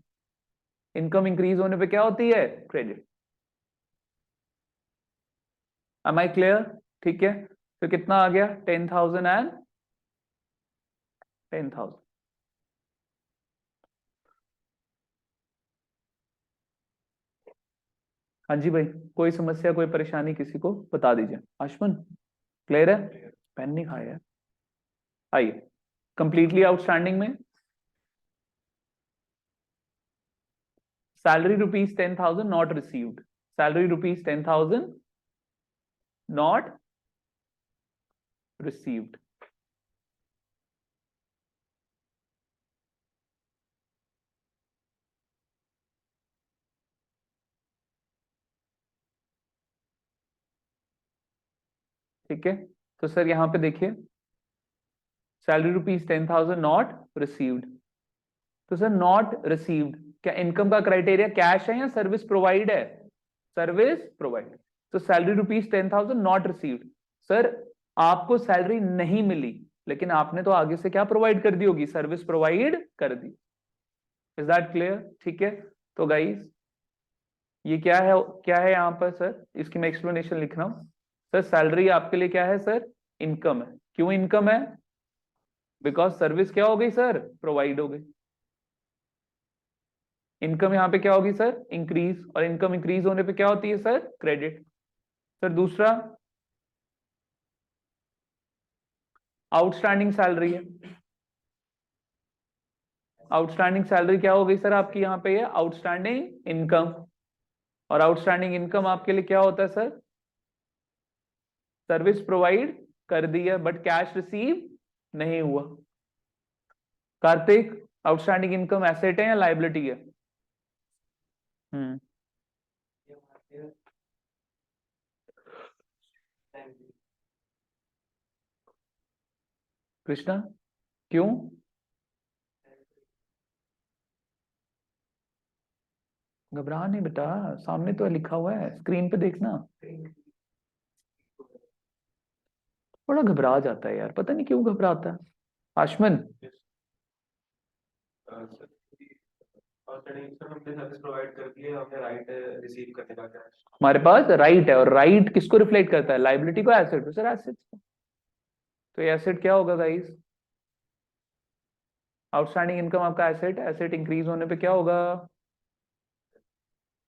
इनकम इंक्रीज होने पे क्या होती है? क्रेडिट। Am I clear? ठीक है, तो कितना आ गया 10,000 एंड 10,000। हाँ जी भाई, कोई समस्या कोई परेशानी किसी को बता दीजिए। आशमन क्लियर है? पेन नहीं खाया है। आइए कंप्लीटली आउटस्टैंडिंग में salary rupees 10,000 not received, salary rupees 10,000 not received. ठीक है, तो सर यहां पे देखिए सैलरी रुपीज 10,000 नॉट रिसीव्ड। तो सर नॉट रिसीव्ड क्या इनकम का क्राइटेरिया कैश है या सर्विस प्रोवाइड है? Service provide. तो salary rupees 10,000 not received. Sir आपको सैलरी नहीं मिली, लेकिन आपने तो आगे से क्या प्रोवाइड कर दी होगी? सर्विस प्रोवाइड कर दी। Is that clear? ठीक है, तो गाइस ये क्या है यहाँ पर सर? इसकी मैं एक्सप्लेनेशन लिख रहा हूं। सर सैलरी आपके लिए क्या है सर? इनकम है। क्यों इनकम है? बिकॉज सर्विस क्या हो गई सर? प्रोवाइड हो गई। इनकम यहाँ पे क्या होगी सर? इंक्रीज, और इनकम इंक्रीज होने पे क्या होती है सर? क्रेडिट। सर दूसरा आउटस्टैंडिंग सैलरी है। आउटस्टैंडिंग सैलरी क्या हो गई सर आपकी? यहाँ पे है आउटस्टैंडिंग इनकम, और आउटस्टैंडिंग इनकम आपके लिए क्या होता है सर? सर्विस प्रोवाइड कर दी है बट कैश रिसीव नहीं हुआ। कार्तिक आउटस्टैंडिंग इनकम एसेट है या लाइबिलिटी है? हम्म, कृष्णा क्यों? घबरा नहीं बेटा, सामने तो लिखा हुआ है, स्क्रीन पे देखना। बड़ा घबरा जाता है यार, पता नहीं क्यों घबराता है। आशमन हमारे पास राइट है, और राइट किसको रिफ्लेक्ट करता है? लाइबिलिटी को, एसेट को? Sir asset. तो ये एसेट क्या होगा गाइस? आउटस्टैंडिंग इनकम आपका एसेट, एसेट इंक्रीज होने पे क्या होगा?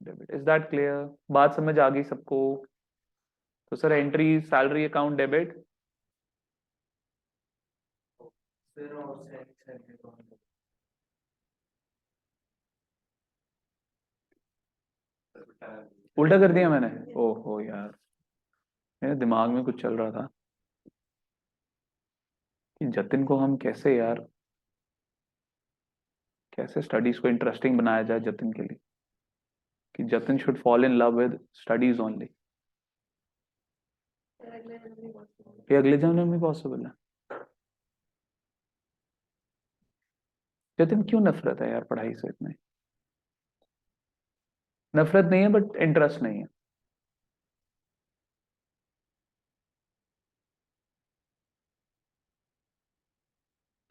डेबिट। Is that clear? बात समझ आ गई सबको? तो sir entry salary account debit, उल्टा कर दिया मैंने। ओहो यार, मेरे दिमाग में कुछ चल रहा था कि जतिन को हम कैसे यार, कैसे स्टडीज को इंटरेस्टिंग बनाया जाए जतिन के लिए, कि Jatin should fall in love with studies only. ये अगले जन्म में पॉसिबल है? जतिन क्यों नफरत है यार पढ़ाई से इतने? नफरत नहीं है बट इंटरेस्ट नहीं है।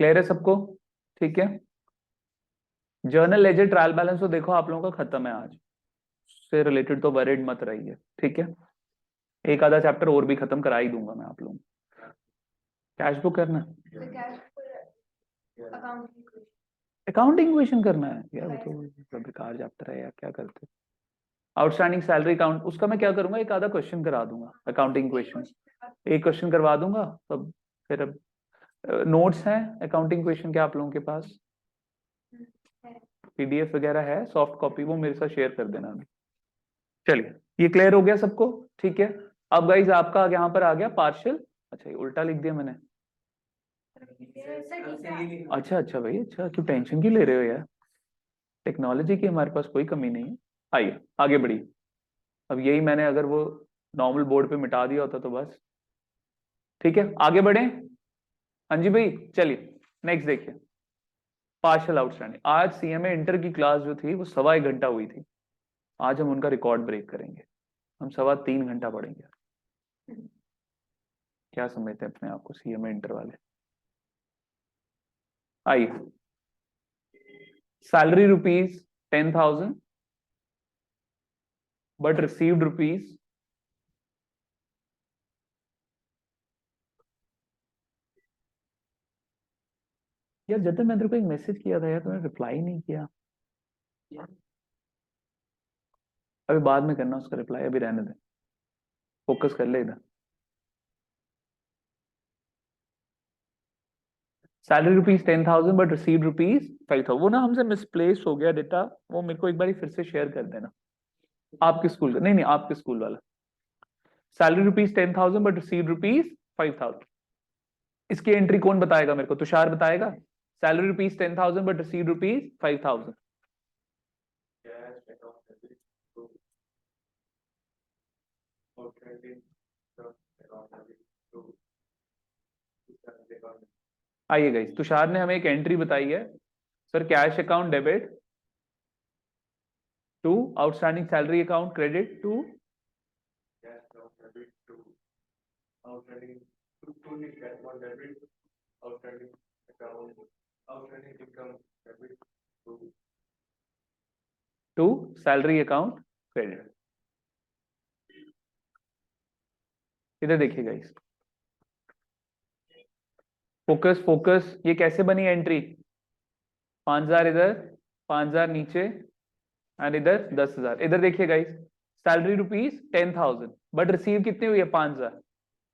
क्लियर है सबको? ठीक है, जर्नल लेजर ट्रायल बैलेंस तो देखो आप लोगों का खत्म है आज से रिलेटेड, तो वरीड मत रहिए। ठीक है, एक आधा चैप्टर और भी खत्म करा ही दूंगा मैं आप लोगों को। कैश बुक करना है, अकाउंटिंग क्वेश्चन करना है यार, वो तो बेकार चैप्टर है यार, क्या करते? आउटस्टैंडिंग सैलरी अकाउंट, उसका मैं क्या करूंगा, एक आधा क्वेश्चन करा दूंगा अकाउंटिंग क्वेश्चन, एक क्वेश्चन करवा दूंगा तब। फिर अब नोट्स हैं अकाउंटिंग क्वेश्चन के आप लोगों के पास? पीडीएफ वगैरह है सॉफ्ट कॉपी, वो मेरे साथ शेयर कर देना। चलिए ये क्लियर हो गया सबको? ठीक है, अब गाइज आपका यहाँ पर आ गया पार्शियल। अच्छा ये उल्टा लिख दिया मैंने। अच्छा अच्छा भाई, अच्छा क्यों टेंशन क्यों ले रहे हो यार? टेक्नोलॉजी की हमारे पास कोई कमी नहीं है। आइए आगे बढ़िए। अब यही मैंने अगर वो नॉर्मल बोर्ड पे मिटा दिया होता तो बस। ठीक है आगे बढ़े। हाँ जी भाई चलिए नेक्स्ट देखिए, पार्शियल आउटस्टैंडिंग। आज सीएमए इंटर की क्लास जो थी वो 1.25 घंटा हुई थी, आज हम उनका रिकॉर्ड ब्रेक करेंगे। हम 3.25 घंटा पढ़ेंगे। क्या समझते हैं अपने आप को सीएमए इंटर वाले? आइए, salary rupees 10,000 but received rupees यार जतिन मैं तेरे को एक मैसेज किया था यार, तूने रिप्लाई नहीं किया। अभी बाद में करना उसका रिप्लाई, अभी रहने दे, फोकस कर ले इधर। Salary rupees 10,000 but receive rupees 5,000। वो ना हमसे मिसप्लेस हो गया डेटा, वो मेरे को एक बार फिर से शेयर कर देना। आपके स्कूल का नहीं, नहीं आपके स्कूल वाला। Salary rupees 10,000 but receive rupees 5,000। इसकी एंट्री कौन बताएगा मेरे को? तुषार बताएगा। Salary rupees 10,000 but receive rupees 5,000। आइए गाइस, तुषार ने हमें एक एंट्री बताई है sir, cash account debit to outstanding salary account credit to to salary account credit. इधर देखिए गाइस, फोकस फोकस, ये कैसे बनी एंट्री? 5,000 इधर, 5,000 नीचे, एंड इधर 10,000। इधर देखिए guys, salary rupees 10,000 but receive कितनी हुई है? 5,000।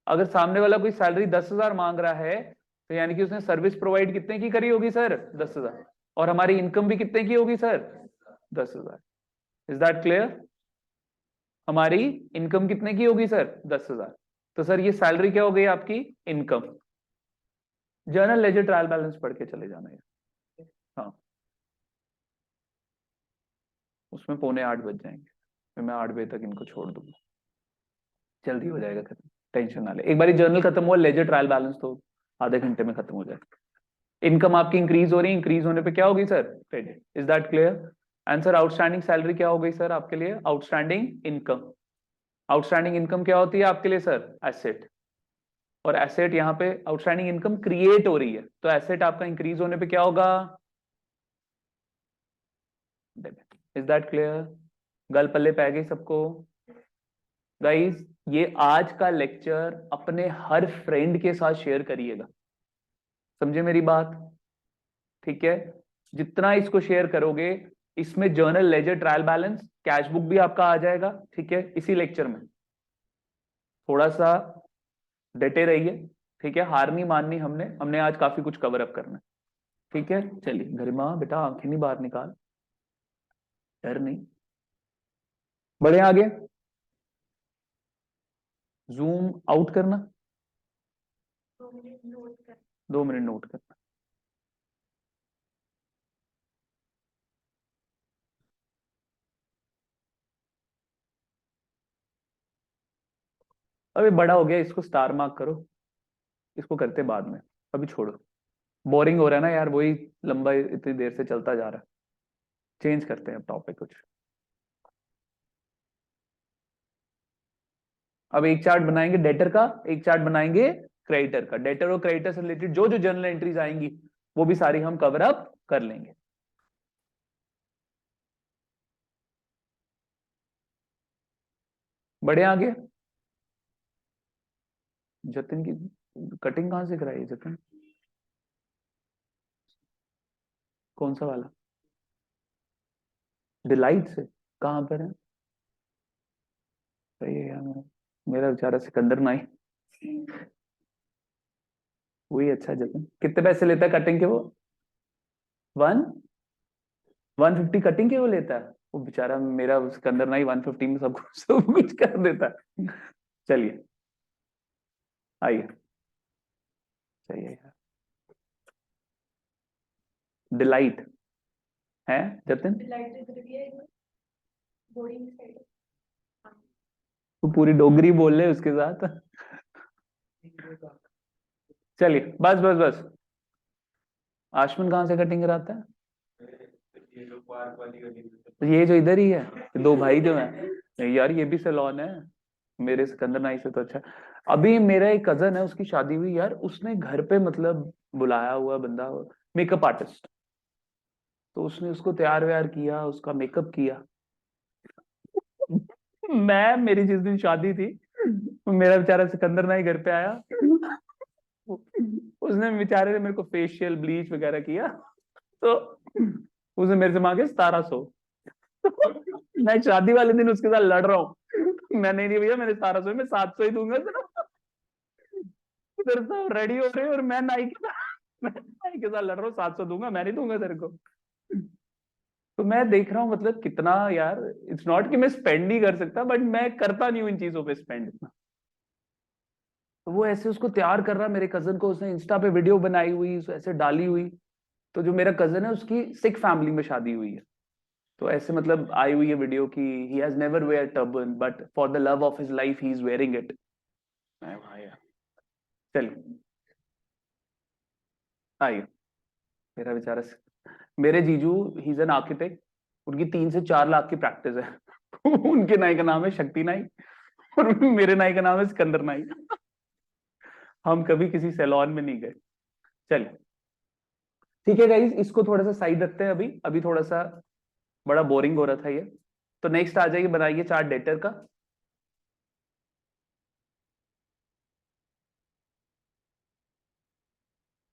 अगर सामने वाला कोई सैलरी 10,000 मांग रहा है तो यानी कि उसने सर्विस प्रोवाइड कितने की करी होगी सर? 10,000। और हमारी इनकम भी कितने की होगी सर? 10,000। Is that clear? हमारी इनकम कितने की होगी सर? 10,000। तो सर ये सैलरी क्या हो गई आपकी? Income. Journal ledger trial balance पढ़ के चले जाना है। हाँ, उसमें 7:45 बज जाएंगे, फिर मैं 8 बजे तक इनको छोड़ दूंगा, जल्दी हो जाएगा खत्म, टेंशन ना ले। एक बार जर्नल खत्म हुआ, लेजर ट्रायल बैलेंस तो आधे घंटे में खत्म हो जाएगा। इनकम आपकी इंक्रीज हो रही है, इंक्रीज होने पे क्या होगी sir? Credit. Is that clear? Answer outstanding salary क्या हो गई सर आपके लिए? Outstanding income. आउटस्टैंडिंग इनकम क्या होती है आपके लिए सर? एसेट। और एसेट यहाँ पे आउटस्टैंडिंग इनकम क्रिएट हो रही है, तो एसेट आपका इंक्रीज होने पे क्या होगा? डेबिट। Is that clear? गल पल्ले पै गई सबको? गाइस, ये आज का लेक्चर अपने हर फ्रेंड के साथ शेयर करिएगा, समझे मेरी बात? ठीक है, जितना इसको शेयर करोगे, इसमें journal ledger trial balance cash book भी आपका आ जाएगा। ठीक है, इसी लेक्चर में थोड़ा सा डटे रहिए। ठीक है, हार नहीं माननी, हमने आज काफी कुछ कवर अप करना है। ठीक है, चलिए गरिमा बेटा आंखें नहीं बाहर निकाल, डर नहीं। बढ़े आगे, जूम आउट करना, 2 मिनट नोट करना। अभी बड़ा हो गया, इसको स्टार मार्क करो, इसको करते बाद में, अभी छोड़ो। बोरिंग हो रहा है ना यार, वही लंबा इतनी देर से चलता जा रहा है। चेंज करते हैं अब टॉपिक कुछ। अब एक चार्ट बनाएंगे डेटर का, एक चार्ट बनाएंगे क्रेडिटर का। डेटर और क्रेडिटर से रिलेटेड जो जो जर्नल एंट्रीज आएंगी वो भी सारी हम कवर अप कर लेंगे। बढ़े आगे। जतिन की कटिंग कहां से कराई है जतिन? कौन सा वाला? डिलाइट से? कहां पर है? सही है यार, मेरा बेचारा सिकंदर नाई, वही अच्छा। जतिन कितने पैसे लेता है कटिंग के वो? 150 कटिंग के वो लेता है? वो बेचारा मेरा सिकंदर नाई 150 में सब कुछ कर देता है। चलिए आइए, चाहिए यार। डिलाइट है जतिन? वो पूरी डोगरी बोल ले उसके साथ। चलिए बस बस बस। आशमन कहाँ से कटिंग कराता है? तो ये जो इधर ही है, दो भाई जो हैं यार, ये भी सैलून है मेरे सिकंदर नाई से तो अच्छा। अभी मेरा एक कजन है, उसकी शादी हुई यार, उसने घर पे मतलब बुलाया हुआ बंदा, मेकअप आर्टिस्ट, तो उसने उसको तैयार व्यार किया, उसका मेकअप किया। मेरी जिस दिन शादी थी, मेरा बेचारा सिकंदर नाई घर पे आया, उसने बेचारे ने मेरे को फेशियल ब्लीच वगैरह किया, तो उसने मेरे से मांगे 1700। मैं शादी वाले दिन उसके साथ लड़ रहा हूँ, मैं नहीं भैया मैंने 1700, मैं 700 ही दूंगा सिर्फ। उधर सब रेडी हो रहे हैं और मैं नाई के साथ लड़ रहा हूँ, 700 दूंगा, मैं नहीं दूंगा तेरे को। तो मैं देख रहा हूँ मतलब कितना यार, इट्स नॉट कि मैं स्पेंड नहीं कर सकता, बट मैं करता नहीं हूँ इन चीजों पे स्पेंड इतना। तो वो ऐसे उसको तैयार कर रहा, मेरे कजन को उसने इंस्टा पे वीडियो बनाई हुई ऐसे डाली हुई। तो जो मेरा कजन है उसकी सिख फैमिली में शादी हुई है, तो ऐसे मतलब आई हुई है वीडियो की, he has never wear turban but for the love of his life he is wearing it. भाई चलिए आइए, मेरा बेचारा, मेरे जीजू ही इज एन आर्किटेक्ट, उनकी 3 से 4 लाख की प्रैक्टिस है। उनके नाई का नाम है शक्ति नाई और मेरे नाई का नाम है सिकंदर नाई। हम कभी किसी सैलून में नहीं गए। चलिए ठीक है गाइस, इसको थोड़ा सा साइड रखते हैं अभी, अभी थोड़ा सा बड़ा बोरिंग हो रहा था ये। तो नेक्स्ट आ जाइए, बनाइए चार्ट डेटर का।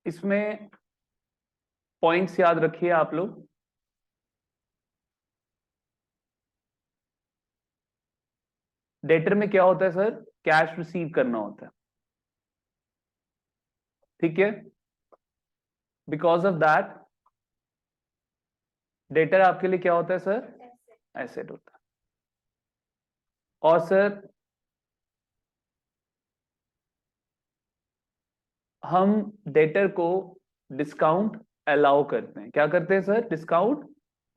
इसमें पॉइंट्स याद रखिए आप लोग। डेटर में क्या होता है सर, कैश रिसीव करना होता है, ठीक है। बिकॉज ऑफ दैट डेटर आपके लिए क्या होता है सर, एसेट होता है। और सर हम डेटर को डिस्काउंट अलाउ करते हैं, क्या करते हैं सर, डिस्काउंट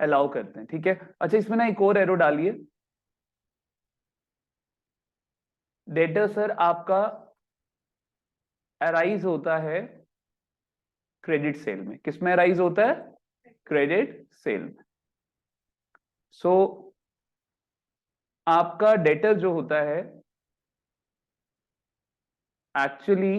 अलाउ करते हैं, ठीक है। अच्छा इसमें ना एक और एरो डालिए, डेटर सर आपका अराइज होता है क्रेडिट सेल में, किसमें अराइज होता है, क्रेडिट सेल में। सो आपका डेटर जो होता है एक्चुअली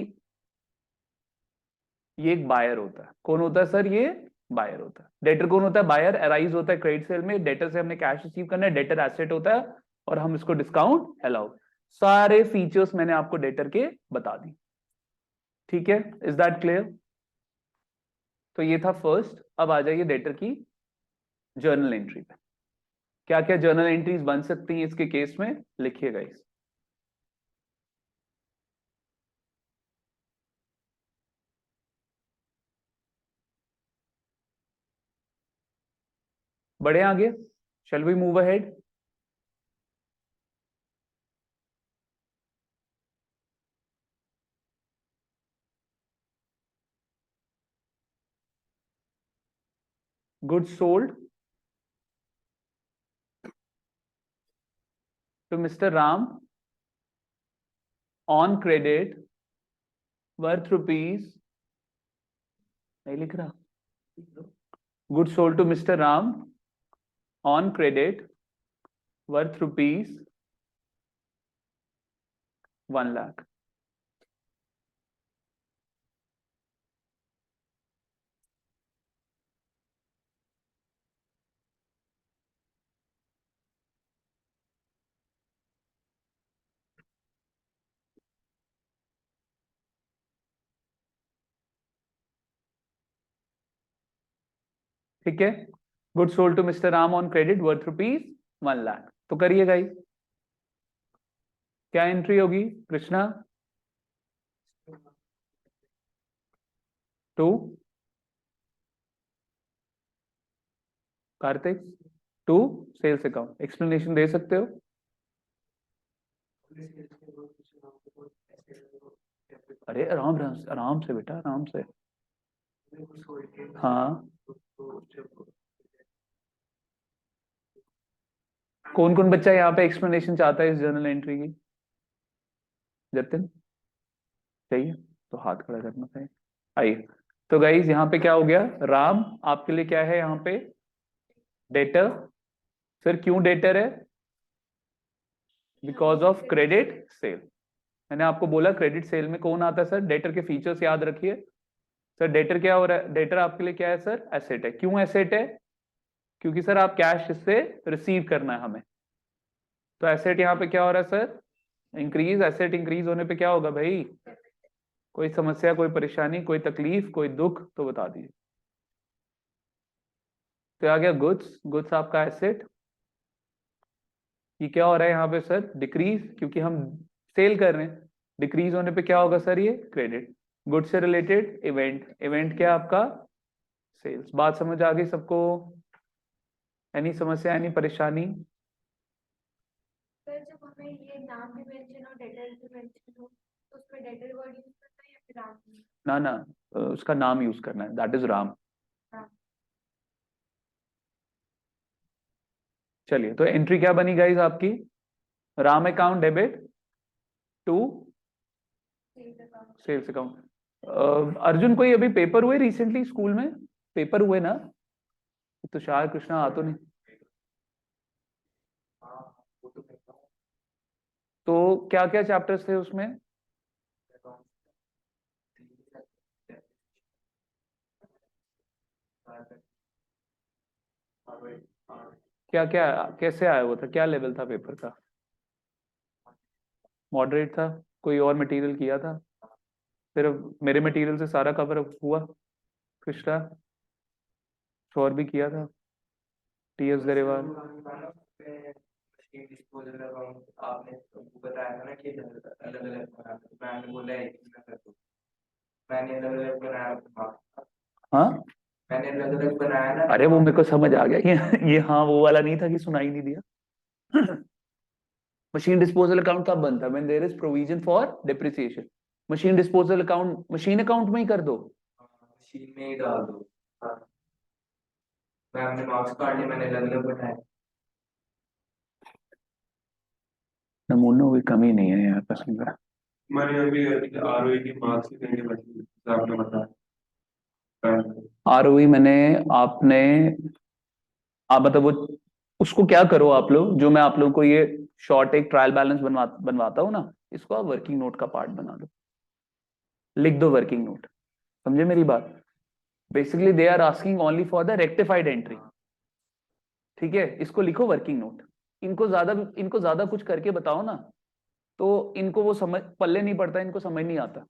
ये एक बायर होता है, कौन होता है सर, ये बायर होता है। डेटर कौन होता है, बायर, अराइज होता है क्रेडिट सेल में, डेटर से हमने कैश रिसीव करना है, डेटर एसेट होता है और हम इसको डिस्काउंट अलाउ। सारे फीचर्स मैंने आपको डेटर के बता दी, ठीक है, इज दैट क्लियर। तो ये था फर्स्ट। अब आ जाइए डेटर की जर्नल एंट्री पे, क्या क्या जर्नल एंट्रीज बन सकती हैं इसके केस में, लिखिएगा इस। बढ़े आगे, shall we move ahead. Goods sold to mister Ram on credit worth rupees, नहीं लिख रहा, goods sold to mister Ram on credit worth rupees 1 lakh. ठीक है, goods sold to mister Ram on credit worth rupees 1 lakh. तो करिए गाइस, क्या एंट्री होगी, Krishna, to, Kartik, to sales account, explanation दे सकते हो। अरे आराम आराम से बेटा, आराम से। हाँ, कौन कौन बच्चा यहाँ पे एक्सप्लेनेशन चाहता है इस जर्नल एंट्री की, जतिन चाहिए तो हाथ खड़ा करना चाहिए। आइए, तो गाइज यहाँ पे क्या हो गया, राम आपके लिए क्या है यहाँ पे, डेटर। सर क्यों डेटर है, बिकॉज ऑफ क्रेडिट सेल। मैंने आपको बोला क्रेडिट सेल में कौन आता है सर, डेटर के फीचर्स याद रखिए। सर डेटर क्या हो रहा है, डेटर आपके लिए क्या है सर, एसेट है। क्यों एसेट है, क्योंकि सर आप कैश इससे रिसीव करना है हमें। तो एसेट यहाँ पे क्या हो रहा है सर, इंक्रीज, एसेट इंक्रीज होने पे क्या होगा भाई, कोई समस्या, कोई परेशानी, कोई तकलीफ, कोई दुख तो बता दीजिए। तो आ गया गुड्स। गुड्स आपका एसेट। ये क्या हो रहा है यहाँ पे सर? डिक्रीज, क्योंकि हम सेल कर रहे हैं। डिक्रीज होने पे क्या होगा सर? ये क्रेडिट। गुड्स से रिलेटेड इवेंट। इवेंट क्या आपका? सेल्स। बात समझ आ गई सबको? एनी समस्या, एनी परेशानी?
सर जब हमें ये नाम भी मेंशन और डेटर भी मेंशन हो तो उसमें डेटर वर्ड यूज करना है या फिर नाम?
ना ना, उसका नाम यूज करना है, दैट इज राम।
हाँ।
चलिए, तो एंट्री क्या बनी गाइस आपकी? Ram account debit to sales account. Arjun, कोई अभी पेपर हुए रिसेंटली स्कूल में? पेपर हुए ना? तुषार कृष्णा आ तो नहीं। तो क्या क्या चैप्टर्स थे उसमें? क्या क्या, कैसे आया हुआ था? क्या लेवल था पेपर का? मॉडरेट था? कोई और मटेरियल किया था? सिर्फ मेरे मटेरियल से सारा कवर हुआ? कृष्णा और भी किया था? टीएस गरेवाल?
आपने बताया था ना कि अलग अलग बनाना, तो मैंने बोला एक ही में कर दो। मैंने अलग अलग बनाया था।
हाँ,
मैंने अलग अलग बनाया ना।
अरे वो मेरे को समझ आ गया। ये हाँ वो वाला नहीं था कि सुनाई नहीं दिया। मशीन डिस्पोजल अकाउंट कब बनता है? When there is provision for depreciation. Machine disposal account machine account में ही कर दो।
मशीन में ही डाल दो। हाँ। मैम ने मार्क्स काट लिए, मैंने अलग अलग बनाए।
नमूनों की कमी नहीं है यार कसम का।
मैंने अभी आरओई की मार्क्स ही देंगे बच्चे, आपने बताया।
आरओई मैंने, आपने, आप मतलब वो उसको क्या करो आप लोग, जो मैं आप लोगों को ये शॉर्ट एक ट्रायल बैलेंस बनवाता हूँ ना, इसको आप वर्किंग नोट का पार्ट बना दो। लिख दो वर्किंग नोट। समझे मेरी बात? Basically they are asking only for the rectified entry. ठीक है, इसको लिखो वर्किंग नोट। इनको ज्यादा कुछ करके बताओ ना, तो इनको वो समझ पल्ले नहीं पड़ता, इनको समझ नहीं आता।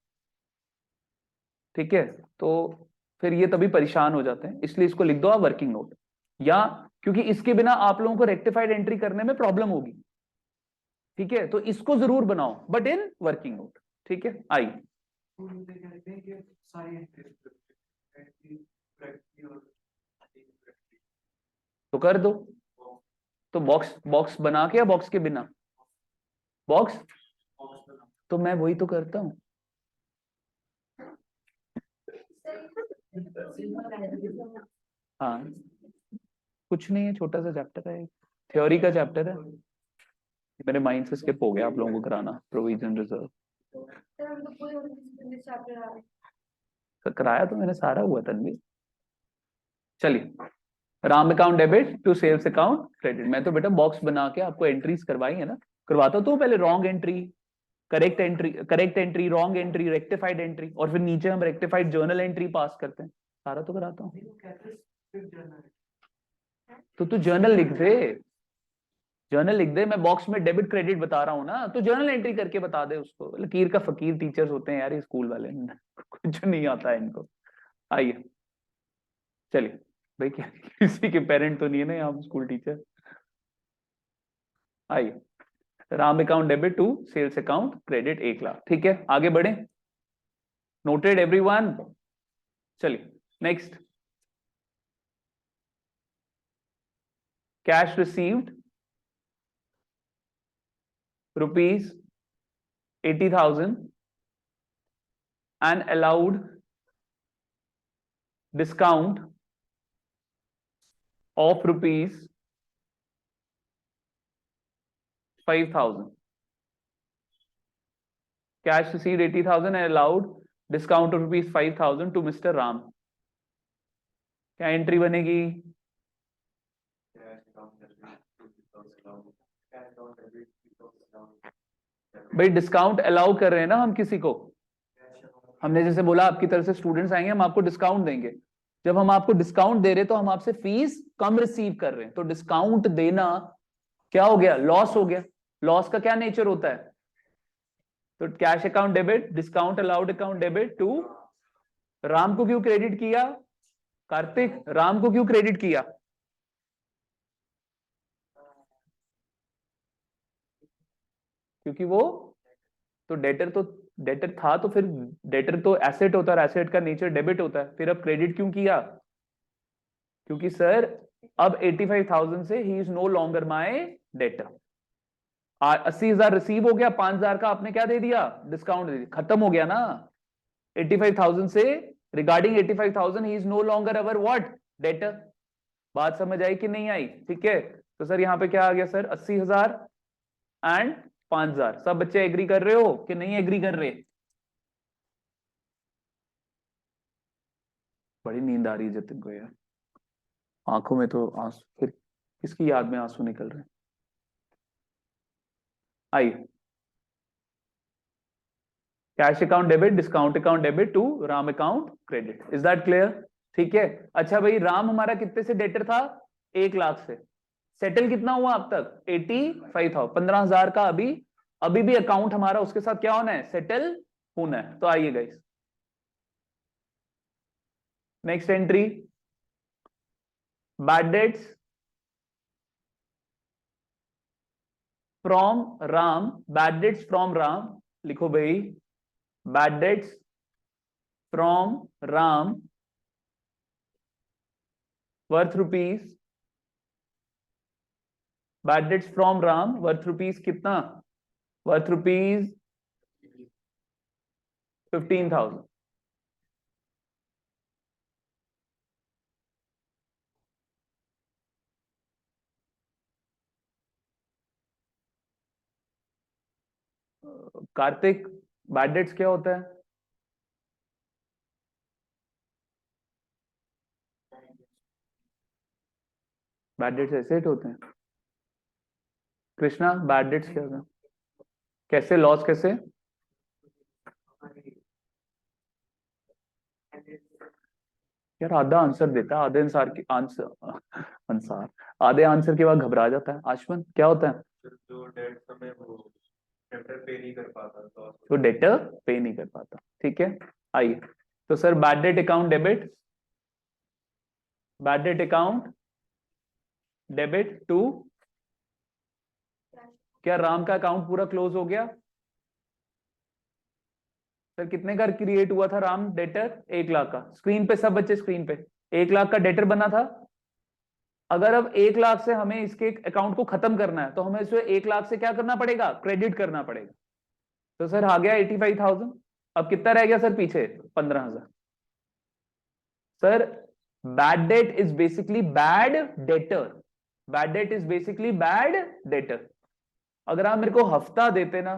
ठीक है, तो फिर ये तभी परेशान हो जाते हैं, इसलिए इसको लिख दो आप वर्किंग नोट। या क्योंकि इसके बिना आप लोगों को रेक्टिफाइड एंट्री करने में प्रॉब्लम होगी। ठीक है, तो इसको जरूर बनाओ बट इन वर्किंग नोट। ठीक है, आई तो कर दो। तो बॉक्स बॉक्स बना के या बॉक्स के बिना? बॉक्स। तो मैं वही तो करता हूं। हाँ, कुछ नहीं है, छोटा सा चैप्टर है, थ्योरी का चैप्टर है। मेरे माइंड से स्किप हो गया आप लोगों को कराना प्रोविजन रिजर्व। तो कराया तो मैंने सारा हुआ तनवीर। चलिए, Ram account debit to sales account credit. मैं तो बेटा बॉक्स बना के आपको एंट्रीज करवाई है ना, करवाता तो पहले wrong entry, correct entry, wrong entry, rectified entry, और फिर नीचे हम रेक्टिफाइड जर्नल एंट्री पास करते हैं। सारा तो कराता हूँ। तो तू जर्नल लिख दे, जर्नल लिख दे। मैं बॉक्स में डेबिट क्रेडिट बता रहा हूँ ना, तो जर्नल एंट्री करके बता दे उसको। लकीर का फकीर टीचर्स होते हैं यार ये स्कूल वाले। कुछ नहीं आता है इनको। आइए, चलिए भाई, क्या किसी के पेरेंट तो नहीं है ना यहाँ स्कूल टीचर? आइए, Ram account debit to sales account credit 1,00,000। ठीक है, आगे बढ़े? Noted everyone? चलिए next, cash received ₹80,000 and allowed discount of ₹5,000. Cash received 80,000 and allowed discount of ₹5,000 to Mr. Ram. क्या एंट्री बनेगी? भाई डिस्काउंट अलाउ कर रहे हैं ना हम किसी को। हमने जैसे बोला आपकी तरफ से स्टूडेंट्स आएंगे, हम आपको डिस्काउंट देंगे। जब हम आपको डिस्काउंट दे रहे तो हम आपसे फीस कम रिसीव कर रहे हैं, तो डिस्काउंट देना क्या हो गया? लॉस हो गया। लॉस का क्या नेचर होता है? तो cash account debit, discount allowed account debit to Ram को क्यों क्रेडिट किया? कार्तिक, राम को क्यों क्रेडिट किया? क्योंकि वो तो डेटर था, तो फिर डेटर तो एसेट होता है, एसेट का नेचर डेबिट होता है, फिर अब क्रेडिट क्यों किया? क्योंकि सर अब 85,000 से ही is no longer my debtor. 80,000 receive हो गया, 5,000 का आपने क्या दे दिया? डिस्काउंट दे दिया, खत्म हो गया ना। 85,000 से रिगार्डिंग 85,000 ही is no longer our what? Debtor. बात समझ आई कि नहीं आई? ठीक है, तो सर यहाँ पे क्या आ गया सर? 80,000 एंड 5,000। सब बच्चे एग्री कर रहे हो कि नहीं एग्री कर रहे? बड़ी नींद आ रही है जतिन को यार, आंखों में तो आंसू, फिर किसकी याद में आंसू निकल रहे हैं? आइए, cash account debit, discount account debit to Ram account credit. Is that clear? ठीक है। अच्छा भाई, राम हमारा कितने से डेटर था? 1 लाख से। सेटल कितना हुआ अब तक? 85,000। 15,000 का अभी भी अकाउंट हमारा उसके साथ क्या होना है? सेटल होना है। तो आइए guys, next entry, bad debts from Ram. Bad debts from Ram, लिखो भाई, bad debts from Ram worth rupees, bad debts from Ram worth rupees कितना? Worth rupees 15,000। Kartik, bad debts क्या होता है? बैड डेट्स एसेट होते हैं। कृष्णा, बैड डेट्स क्या होता है? कैसे लॉस? कैसे? यार आधा आंसर देता है, आधे आंसर की आंसर आधे आंसर के बाद घबरा जाता है। आशवन, क्या होता है?
जो डेट समय वो डेटर पे नहीं कर पाता तो
जो डेटर पे नहीं कर पाता। ठीक है, आइए, तो sir bad debt account debit, bad debt account debit to, क्या राम का अकाउंट पूरा क्लोज हो गया? सर कितने का क्रिएट हुआ था राम डेटर? 1 लाख का। स्क्रीन पे सब बच्चे, स्क्रीन पे 1 लाख का डेटर बना था। अगर अब 1 लाख से हमें इसके अकाउंट को खत्म करना है, तो हमें इसे 1 लाख से क्या करना पड़ेगा? क्रेडिट करना पड़ेगा। तो सर आ गया 85,000। अब कितना रह गया सर पीछे? 15,000। Sir bad date is basically bad debtor, bad debt is basically bad debtor. अगर आप मेरे को हफ्ता देते ना,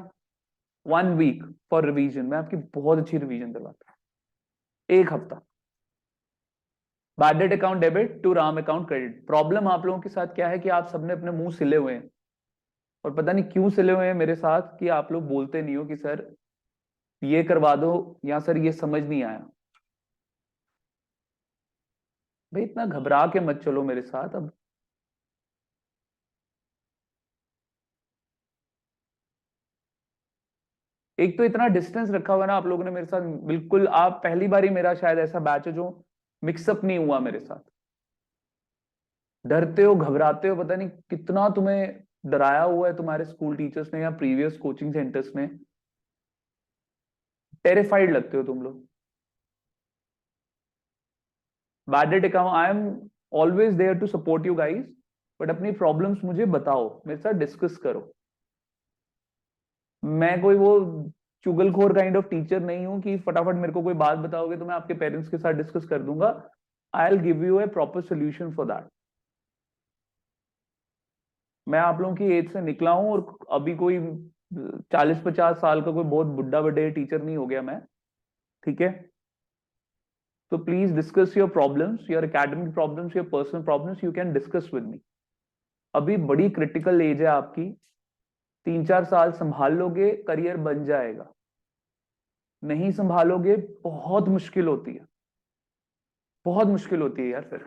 1 वीक फॉर रिवीजन, मैं आपकी बहुत अच्छी रिवीजन करवाता हूं। 1 हफ्ता। Bad debt account debit to Ram account credit. Problem आप लोगों के साथ क्या है कि आप सबने अपने मुंह सिले हुए हैं, और पता नहीं क्यों सिले हुए हैं मेरे साथ, कि आप लोग बोलते नहीं हो कि सर ये करवा दो, या सर ये समझ नहीं आया। भाई इतना घबरा के मत चलो मेरे साथ। अब एक तो इतना डिस्टेंस रखा हुआ ना आप लोगों ने मेरे साथ, बिल्कुल आप पहली बार ही मेरा शायद ऐसा बैच है जो मिक्सअप नहीं हुआ मेरे साथ। डरते हो, घबराते हो, पता नहीं कितना तुम्हें डराया हुआ है तुम्हारे स्कूल टीचर्स ने या प्रीवियस कोचिंग सेंटर्स ने। टेरिफाइड लगते हो तुम लोग। Bad debt account, I am always there to support you guys, but अपनी प्रॉब्लम्स मुझे बताओ, मेरे साथ डिस्कस करो। मैं कोई वो चुगलखोर काइंड ऑफ टीचर नहीं हूं कि फटाफट मेरे को कोई बात बताओगे तो मैं आपके पेरेंट्स के साथ डिस्कस कर दूंगा। I will give U A proper solution for that. मैं आप लोगों की एज से निकला हूं, और अभी कोई 40-50 साल का कोई बहुत बुढ़ा बड़े टीचर नहीं हो गया मैं। ठीक है, तो please discuss your problems, your academic problems, your personal problems, you can discuss with me. अभी बड़ी क्रिटिकल एज है आपकी, 3-4 साल संभाल लोगे करियर बन जाएगा, नहीं संभालोगे बहुत मुश्किल होती है, बहुत मुश्किल होती है यार फिर।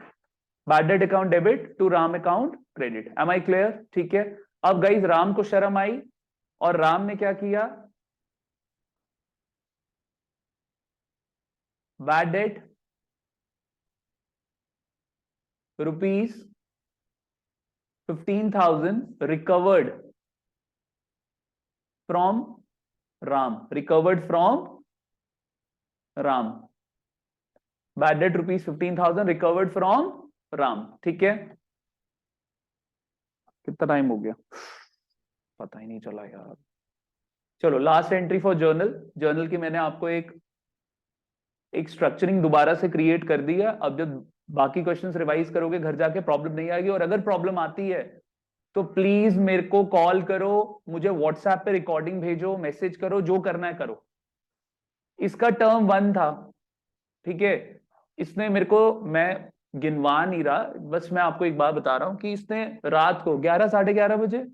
Bad debt account debit to Ram account credit. Am I clear? ठीक है। अब गाइस राम को शर्म आई, और राम ने क्या किया? Bad debt ₹15,000 recovered from Ram, recovered from Ram. Bad debt ₹15,000 recovered from Ram, ठीक है। कितना टाइम हो गया पता ही नहीं चला यार। चलो last entry for journal. Journal की मैंने आपको एक स्ट्रक्चरिंग दोबारा से क्रिएट कर दी है। अब जब बाकी क्वेश्चंस रिवाइज करोगे घर जाके प्रॉब्लम नहीं आएगी, और अगर प्रॉब्लम आती है तो प्लीज मेरे को कॉल करो, मुझे व्हाट्सएप पे रिकॉर्डिंग भेजो, मैसेज करो, जो करना है करो। इसका टर्म 1 था, ठीक है। इसने मेरे को, मैं गिनवा नहीं रहा, बस मैं आपको एक बात बता रहा हूं कि इसने रात को 11 साढ़े 11 बजे,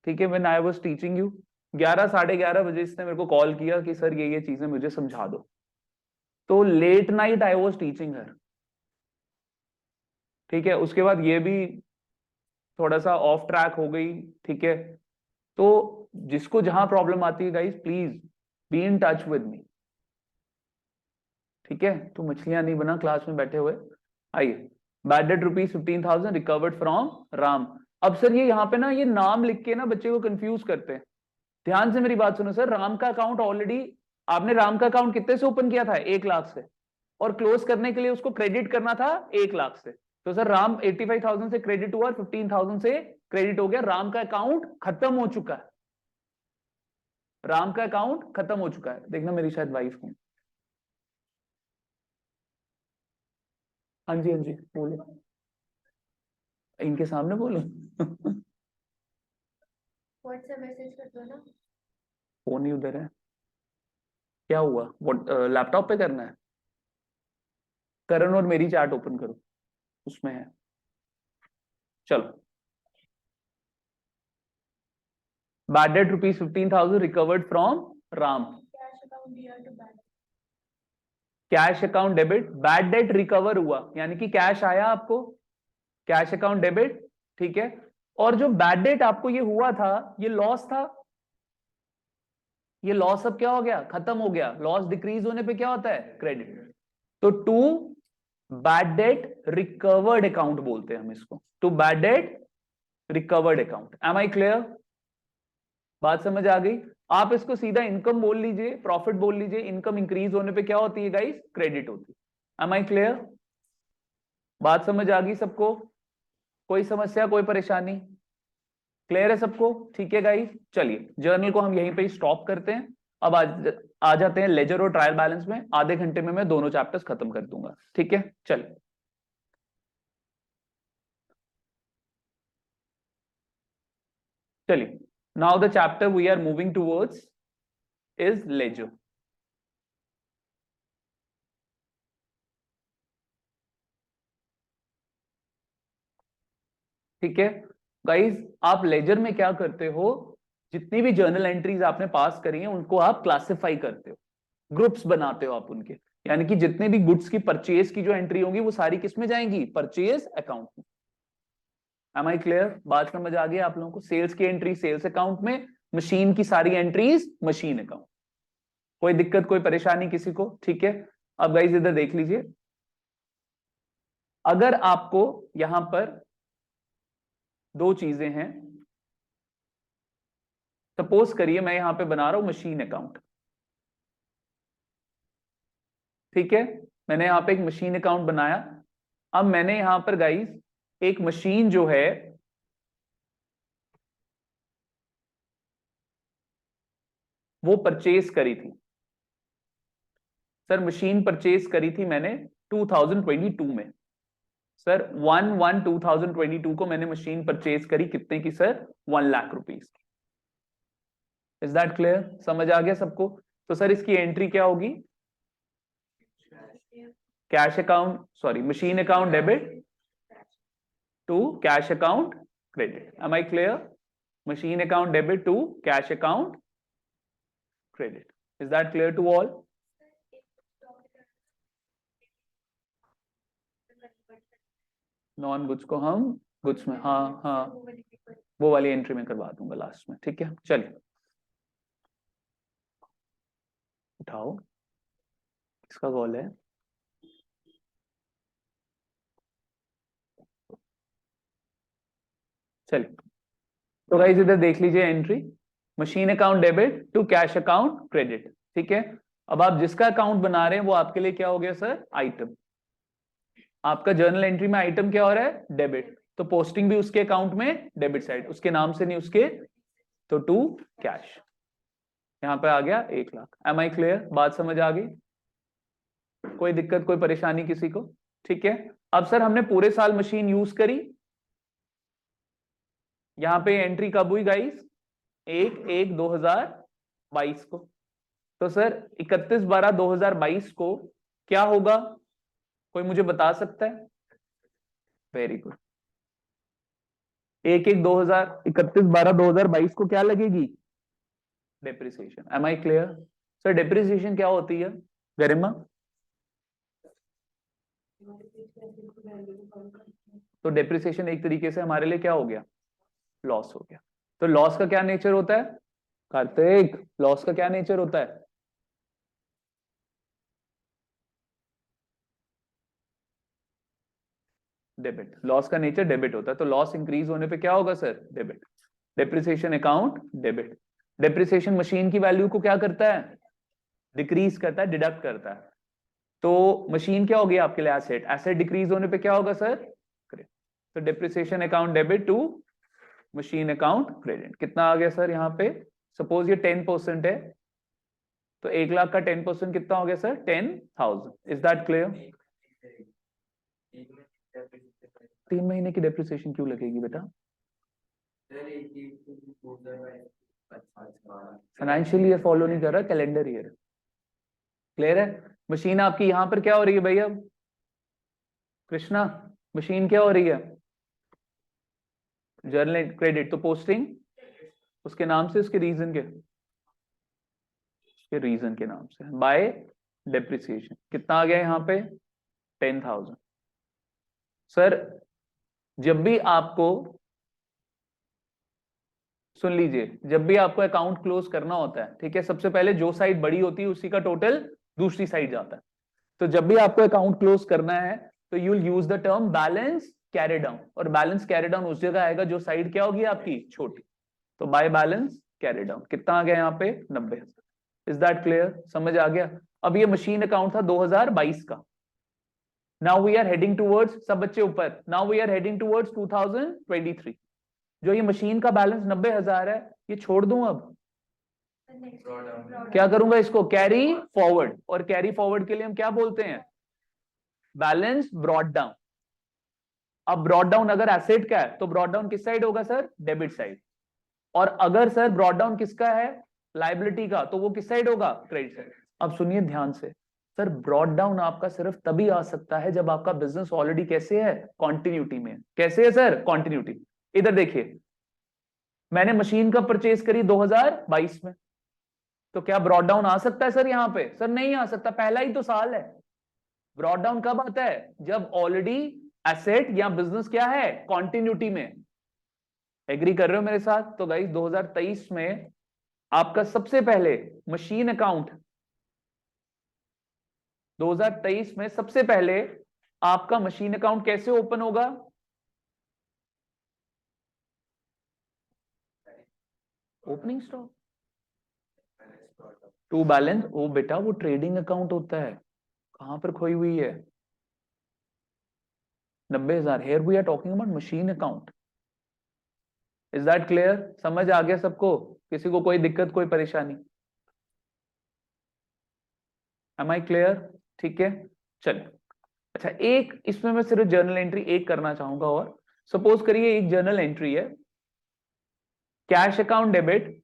ठीक है, when I was teaching you, 11 साढ़े 11 बजे इसने मेरे को कॉल किया कि सर ये चीजें मुझे समझा दो। तो late night I was teaching her, ठीक है। उसके बाद ये भी थोड़ा सा ऑफ ट्रैक हो गई, ठीक है। तो जिसको जहां प्रॉब्लम आती है guys, please be in touch with me, ठीक है। तो मछलियां नहीं बना क्लास में बैठे हुए। आइए, bad debt ₹15,000 recovered from Ram. अब सर ये यहाँ पे ना ये नाम लिख के ना बच्चे को कंफ्यूज करते हैं। ध्यान से मेरी बात सुनो सर, राम का अकाउंट ऑलरेडी, आपने राम का अकाउंट कितने से ओपन किया था? 1 लाख से, और क्लोज करने के लिए उसको क्रेडिट करना था 1 लाख से। तो सर राम 85,000 से क्रेडिट हुआ, 15,000 से क्रेडिट हो गया, राम का अकाउंट खत्म हो चुका है। राम का अकाउंट खत्म हो चुका है। देखना मेरी शायद वाइफ है। हाँ जी, हाँ जी, बोलो, इनके सामने बोलो।
व्हाट्सएप मैसेज कर दो ना।
फोन ही उधर है। क्या हुआ? व्हाट लैपटॉप पे करना है? करण और मेरी चैट ओपन करो, उसमें है। चलो, bad debt ₹15,000 recovered from Ram. Cash account debit, bad date recover हुआ यानी कि कैश आया आपको, कैश अकाउंट डेबिट, ठीक है। और जो बैड डेट आपको ये हुआ था, ये लॉस था। ये लॉस अब क्या हो गया? खत्म हो गया। लॉस डिक्रीज होने पे क्या होता है? क्रेडिट। तो to bad debt recovered account बोलते हैं हम इसको, to bad debt recovered account. Am I clear? बात समझ आ गई? आप इसको सीधा इनकम बोल लीजिए, प्रॉफिट बोल लीजिए। इनकम इंक्रीज होने पे क्या होती है गाइस? क्रेडिट होती है। Am I clear? बात समझ आ गई सबको? कोई समस्या, कोई परेशानी? क्लियर है सबको? ठीक है गाइस, चलिए जर्नल को हम यहीं पे स्टॉप करते हैं। अब आ जाते हैं लेजर और ट्रायल बैलेंस में। आधे घंटे में मैं दोनों चैप्टर्स खत्म कर दूंगा, ठीक है। चलिए, चलिए, now the chapter we are moving towards is ledger. ठीक है गाइस, आप लेजर में क्या करते हो? जितनी भी जर्नल एंट्रीज आपने पास करी हैं उनको आप क्लासिफाई करते हो, ग्रुप्स बनाते हो आप उनके। यानी कि जितने भी गुड्स की परचेज की जो एंट्री होगी वो सारी किस में जाएंगी? परचेज अकाउंट में। Am I clear? बात समझ आ गई आप लोगों को? सेल्स की एंट्री सेल्स अकाउंट में, मशीन की सारी एंट्रीज मशीन अकाउंट। कोई दिक्कत, कोई परेशानी किसी को? ठीक है। अब गाइस इधर देख लीजिए, अगर आपको यहां पर दो चीजें हैं, सपोज करिए मैं यहां पे बना रहा हूं मशीन अकाउंट, ठीक है। मैंने यहां पे एक मशीन अकाउंट बनाया। अब मैंने यहां पर गाइस एक मशीन जो है वो परचेज करी थी। सर मशीन परचेज करी थी मैंने 2022 में। सर 1/1/2022 को मैंने मशीन परचेज करी, कितने की सर? 1,00,000 रुपीज की। Is that clear? समझ आ गया सबको? तो सर इसकी एंट्री क्या होगी? Cash account, sorry machine account debit to cash account credit. Am I clear? Machine account debit to cash account credit. Is that clear to all? Non goods को हम गुड्स में, हाँ हाँ, वो वाली एंट्री में करवा दूंगा लास्ट में, ठीक है। चलिए उठाओ, किसका कॉल है? चलिए तो गाइस इधर देख लीजिए entry, machine account debit to cash account credit, ठीक है। अब आप जिसका अकाउंट बना रहे हैं वो आपके लिए क्या हो गया सर, आइटम। आपका जर्नल एंट्री में आइटम क्या हो रहा है, डेबिट, तो पोस्टिंग भी उसके अकाउंट में डेबिट साइड, उसके नाम से नहीं उसके, तो टू कैश। यहां पे आ गया 1,00,000। एम आई क्लियर, बात समझ आ गई, कोई दिक्कत कोई परेशानी किसी को, ठीक है। अब सर हमने पूरे साल मशीन यूज करी, यहां पे एंट्री कब हुई गाइस, 1/1/2022 को, तो सर 31/12/2022 को क्या होगा, कोई मुझे बता सकता है, वेरी गुड, 31/12/2022 को क्या लगेगी, depreciation. Am I clear sir, depreciation क्या होती है गरिमा, तो डेप्रिसिएशन एक तरीके से हमारे लिए क्या हो गया, लॉस हो गया। तो लॉस का क्या नेचर होता है कार्तिक, लॉस का क्या नेचर होता है, डेबिट, लॉस का नेचर डेबिट होता है, तो लॉस इंक्रीज होने पे क्या होगा sir, debit. Depreciation account debit, depreciation machine की वैल्यू को क्या करता है, डिक्रीज करता है, डिडक्ट करता है, तो मशीन क्या होगी आपके लिए, एसेट, एसेट डिक्रीज होने पे क्या होगा सर, क्रेडिट। तो depreciation account debit to machine account credit, कितना आ गया सर यहाँ पे, सपोज ये 10% है, तो 1,00,000 का 10% कितना हो गया सर, 10,000। इज दैट क्लियर, 3 महीने की डेप्रिसिएशन क्यों लगेगी बेटा, फाइनेंशियल ईयर फॉलो नहीं कर रहा, कैलेंडर ईयर, क्लियर है। मशीन आपकी यहां पर क्या हो रही है भैया कृष्णा, मशीन क्या हो रही है, जर्नल क्रेडिट, तो पोस्टिंग उसके नाम से, उसके रीजन के नाम से, बाय डेप्रिसिएशन, कितना आ गया यहाँ पे 10,000। सर जब भी आपको, सुन लीजिए, जब भी आपको अकाउंट क्लोज करना होता है, ठीक है, सबसे पहले जो साइड बड़ी होती है उसी का टोटल दूसरी साइड जाता है, तो जब भी आपको अकाउंट क्लोज करना है तो you will use the term balance carry down, और बैलेंस कैरी डाउन उस जगह आएगा जो साइड क्या होगी आपकी छोटी, तो बाय बैलेंस कैरी डाउन कितना आ गया यहाँ पे 90,000। इज दैट क्लियर, समझ आ गया। अब ये मशीन अकाउंट था 2022 का, now we are heading towards, सब बच्चे ऊपर, now we are heading towards 2023, जो ये मशीन का बैलेंस 90,000 है, ये छोड़ दूं अब, क्या करूंगा इसको, कैरी फॉरवर्ड, और कैरी फॉरवर्ड के लिए हम क्या बोलते हैं, बैलेंस ब्रॉट डाउन। अब ब्रॉट डाउन अगर एसेट का है तो ब्रॉट डाउन किस साइड होगा सर, डेबिट साइड, और अगर सर ब्रॉट डाउन किसका है, लायबिलिटी का, तो वो किस साइड होगा, क्रेडिट साइड। अब सुनिए ध्यान से, सर ब्रॉट डाउन आपका सिर्फ तभी आ सकता है जब आपका बिजनेस ऑलरेडी कैसे है, कॉन्टिन्यूटी में, कैसे है सर, कॉन्टिन्यूटी। इधर देखिए, मैंने मशीन का परचेज करी 2022 में, तो क्या ब्रॉट डाउन आ सकता है सर यहां पे, सर नहीं आ सकता, पहला ही तो साल है। ब्रॉट डाउन कब आता है, जब ऑलरेडी एसेट या बिजनेस क्या है, कॉन्टिन्यूटी में। एग्री कर रहे हो मेरे साथ, तो गाइस 2023 में आपका सबसे पहले मशीन अकाउंट, 2023 में सबसे पहले आपका मशीन अकाउंट कैसे ओपन होगा, ओपनिंग स्टॉक टू बैलेंस, ओ बेटा वो ट्रेडिंग अकाउंट होता है, कहां पर खोई हुई है 90,000, here we are talking about machine account. Is that clear, समझ आ गया सबको, किसी को कोई दिक्कत कोई परेशानी, एम आई क्लियर, ठीक है। चलिए अच्छा, एक इसमें मैं सिर्फ जर्नल एंट्री एक करना चाहूंगा, और सपोज करिए एक जर्नल एंट्री है, cash account debit,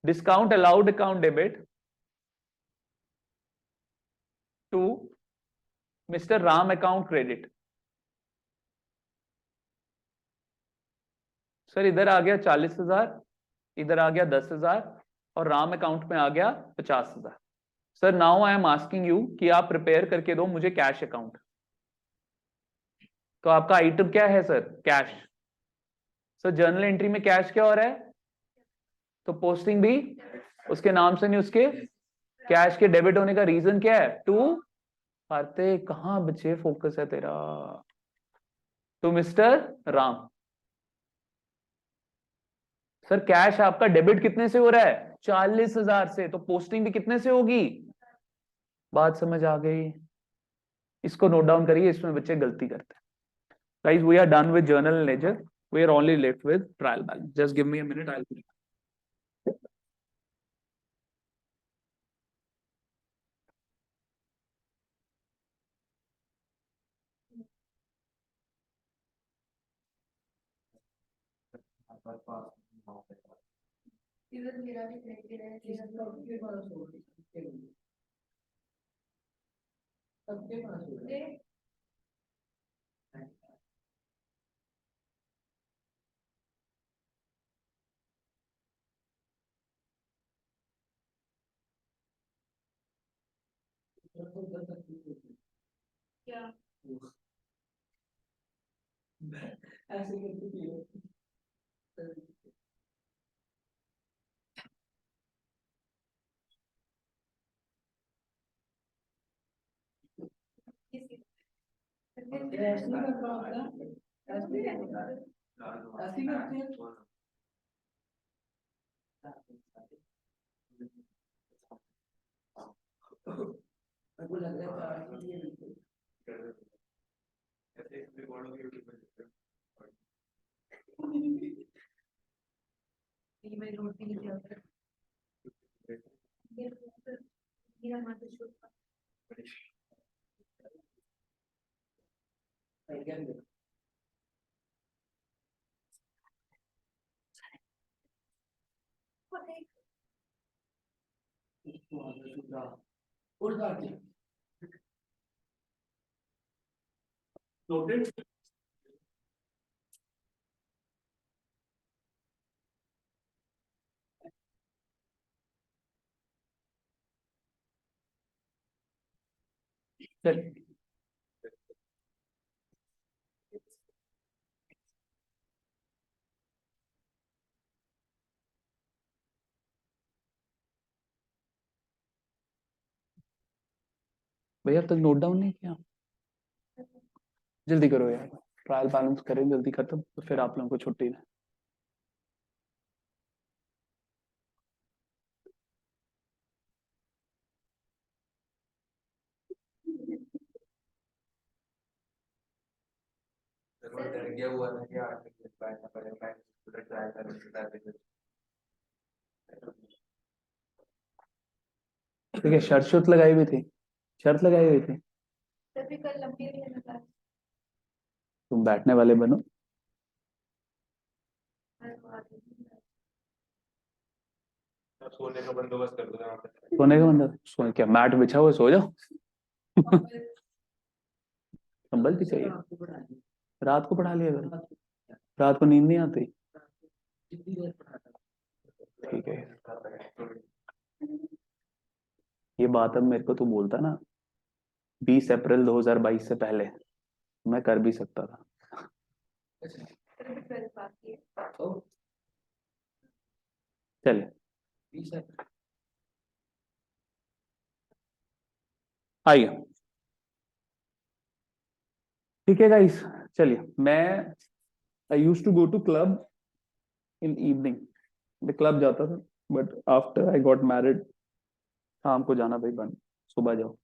discount allowed account debit to mister Ram account credit. Sir इधर आ गया 40,000, इधर आ गया 10,000, और राम अकाउंट में आ गया 50,000। Sir now I am asking you कि आप प्रिपेयर करके दो मुझे कैश अकाउंट, तो आपका आइटम क्या है sir, cash. Sir journal entry में कैश क्या हो रहा है, तो पोस्टिंग भी उसके नाम से नहीं उसके, कैश के डेबिट होने का रीजन क्या है, टू, आते कहां बच्चे फोकस है तेरा, to mister Ram, sir cash आपका डेबिट कितने से हो रहा है? 40,000 से, तो पोस्टिंग भी कितने से होगी? बात समझ आ गई? इसको नोट डाउन करिए, इसमें बच्चे गलती करते हैं। Guys we are done with journal ledger, we are only left with trial balance. Just give me a minute, I will
इधर मेरा भी क्रेडिट है, इधर सबके पास हो गई, सबके पास हो गई। क्या ऐसे करके पियो। ऐसे नहीं कर रहा होता, ऐसे नहीं करता, ऐसे ही करते हैं। मेरे को लग रहा है कि ये बिल्कुल मैं रोटी नहीं खाता। मेरा माता छोटा Noted.
चल भैया अब तक नोट डाउन नहीं किया? जल्दी करो यार, ट्रायल बैलेंस करें जल्दी खत्म, तो फिर आप लोगों को छुट्टी है।
डर गया हुआ था कि आज तक बैठना पड़ेगा, मैं पूरा ट्राई कर रहा था।
ठीक है, शर्त शर्त लगाई हुई थी, शर्त लगाई हुई थी।
तभी कल लंबी है ना क्लास।
तुम बैठने वाले बनो।
सोने का बंदोबस्त कर दो यहाँ पे।
सोने का बंदा, सो क्या मैट बिछा हुआ है, सो जाओ। कंबल भी चाहिए? रात को पढ़ा लिया करो, रात को नींद नहीं आती। ठीक है, ये बात अब मेरे को तू बोलता ना 20 अप्रैल 2022 से पहले, मैं कर भी सकता था। चल आइए, ठीक है गाइस। चलिए, मैं I use to go to club in evening, मैं क्लब जाता था, but after I got married शाम को जाना भाई बंद, सुबह जाओ।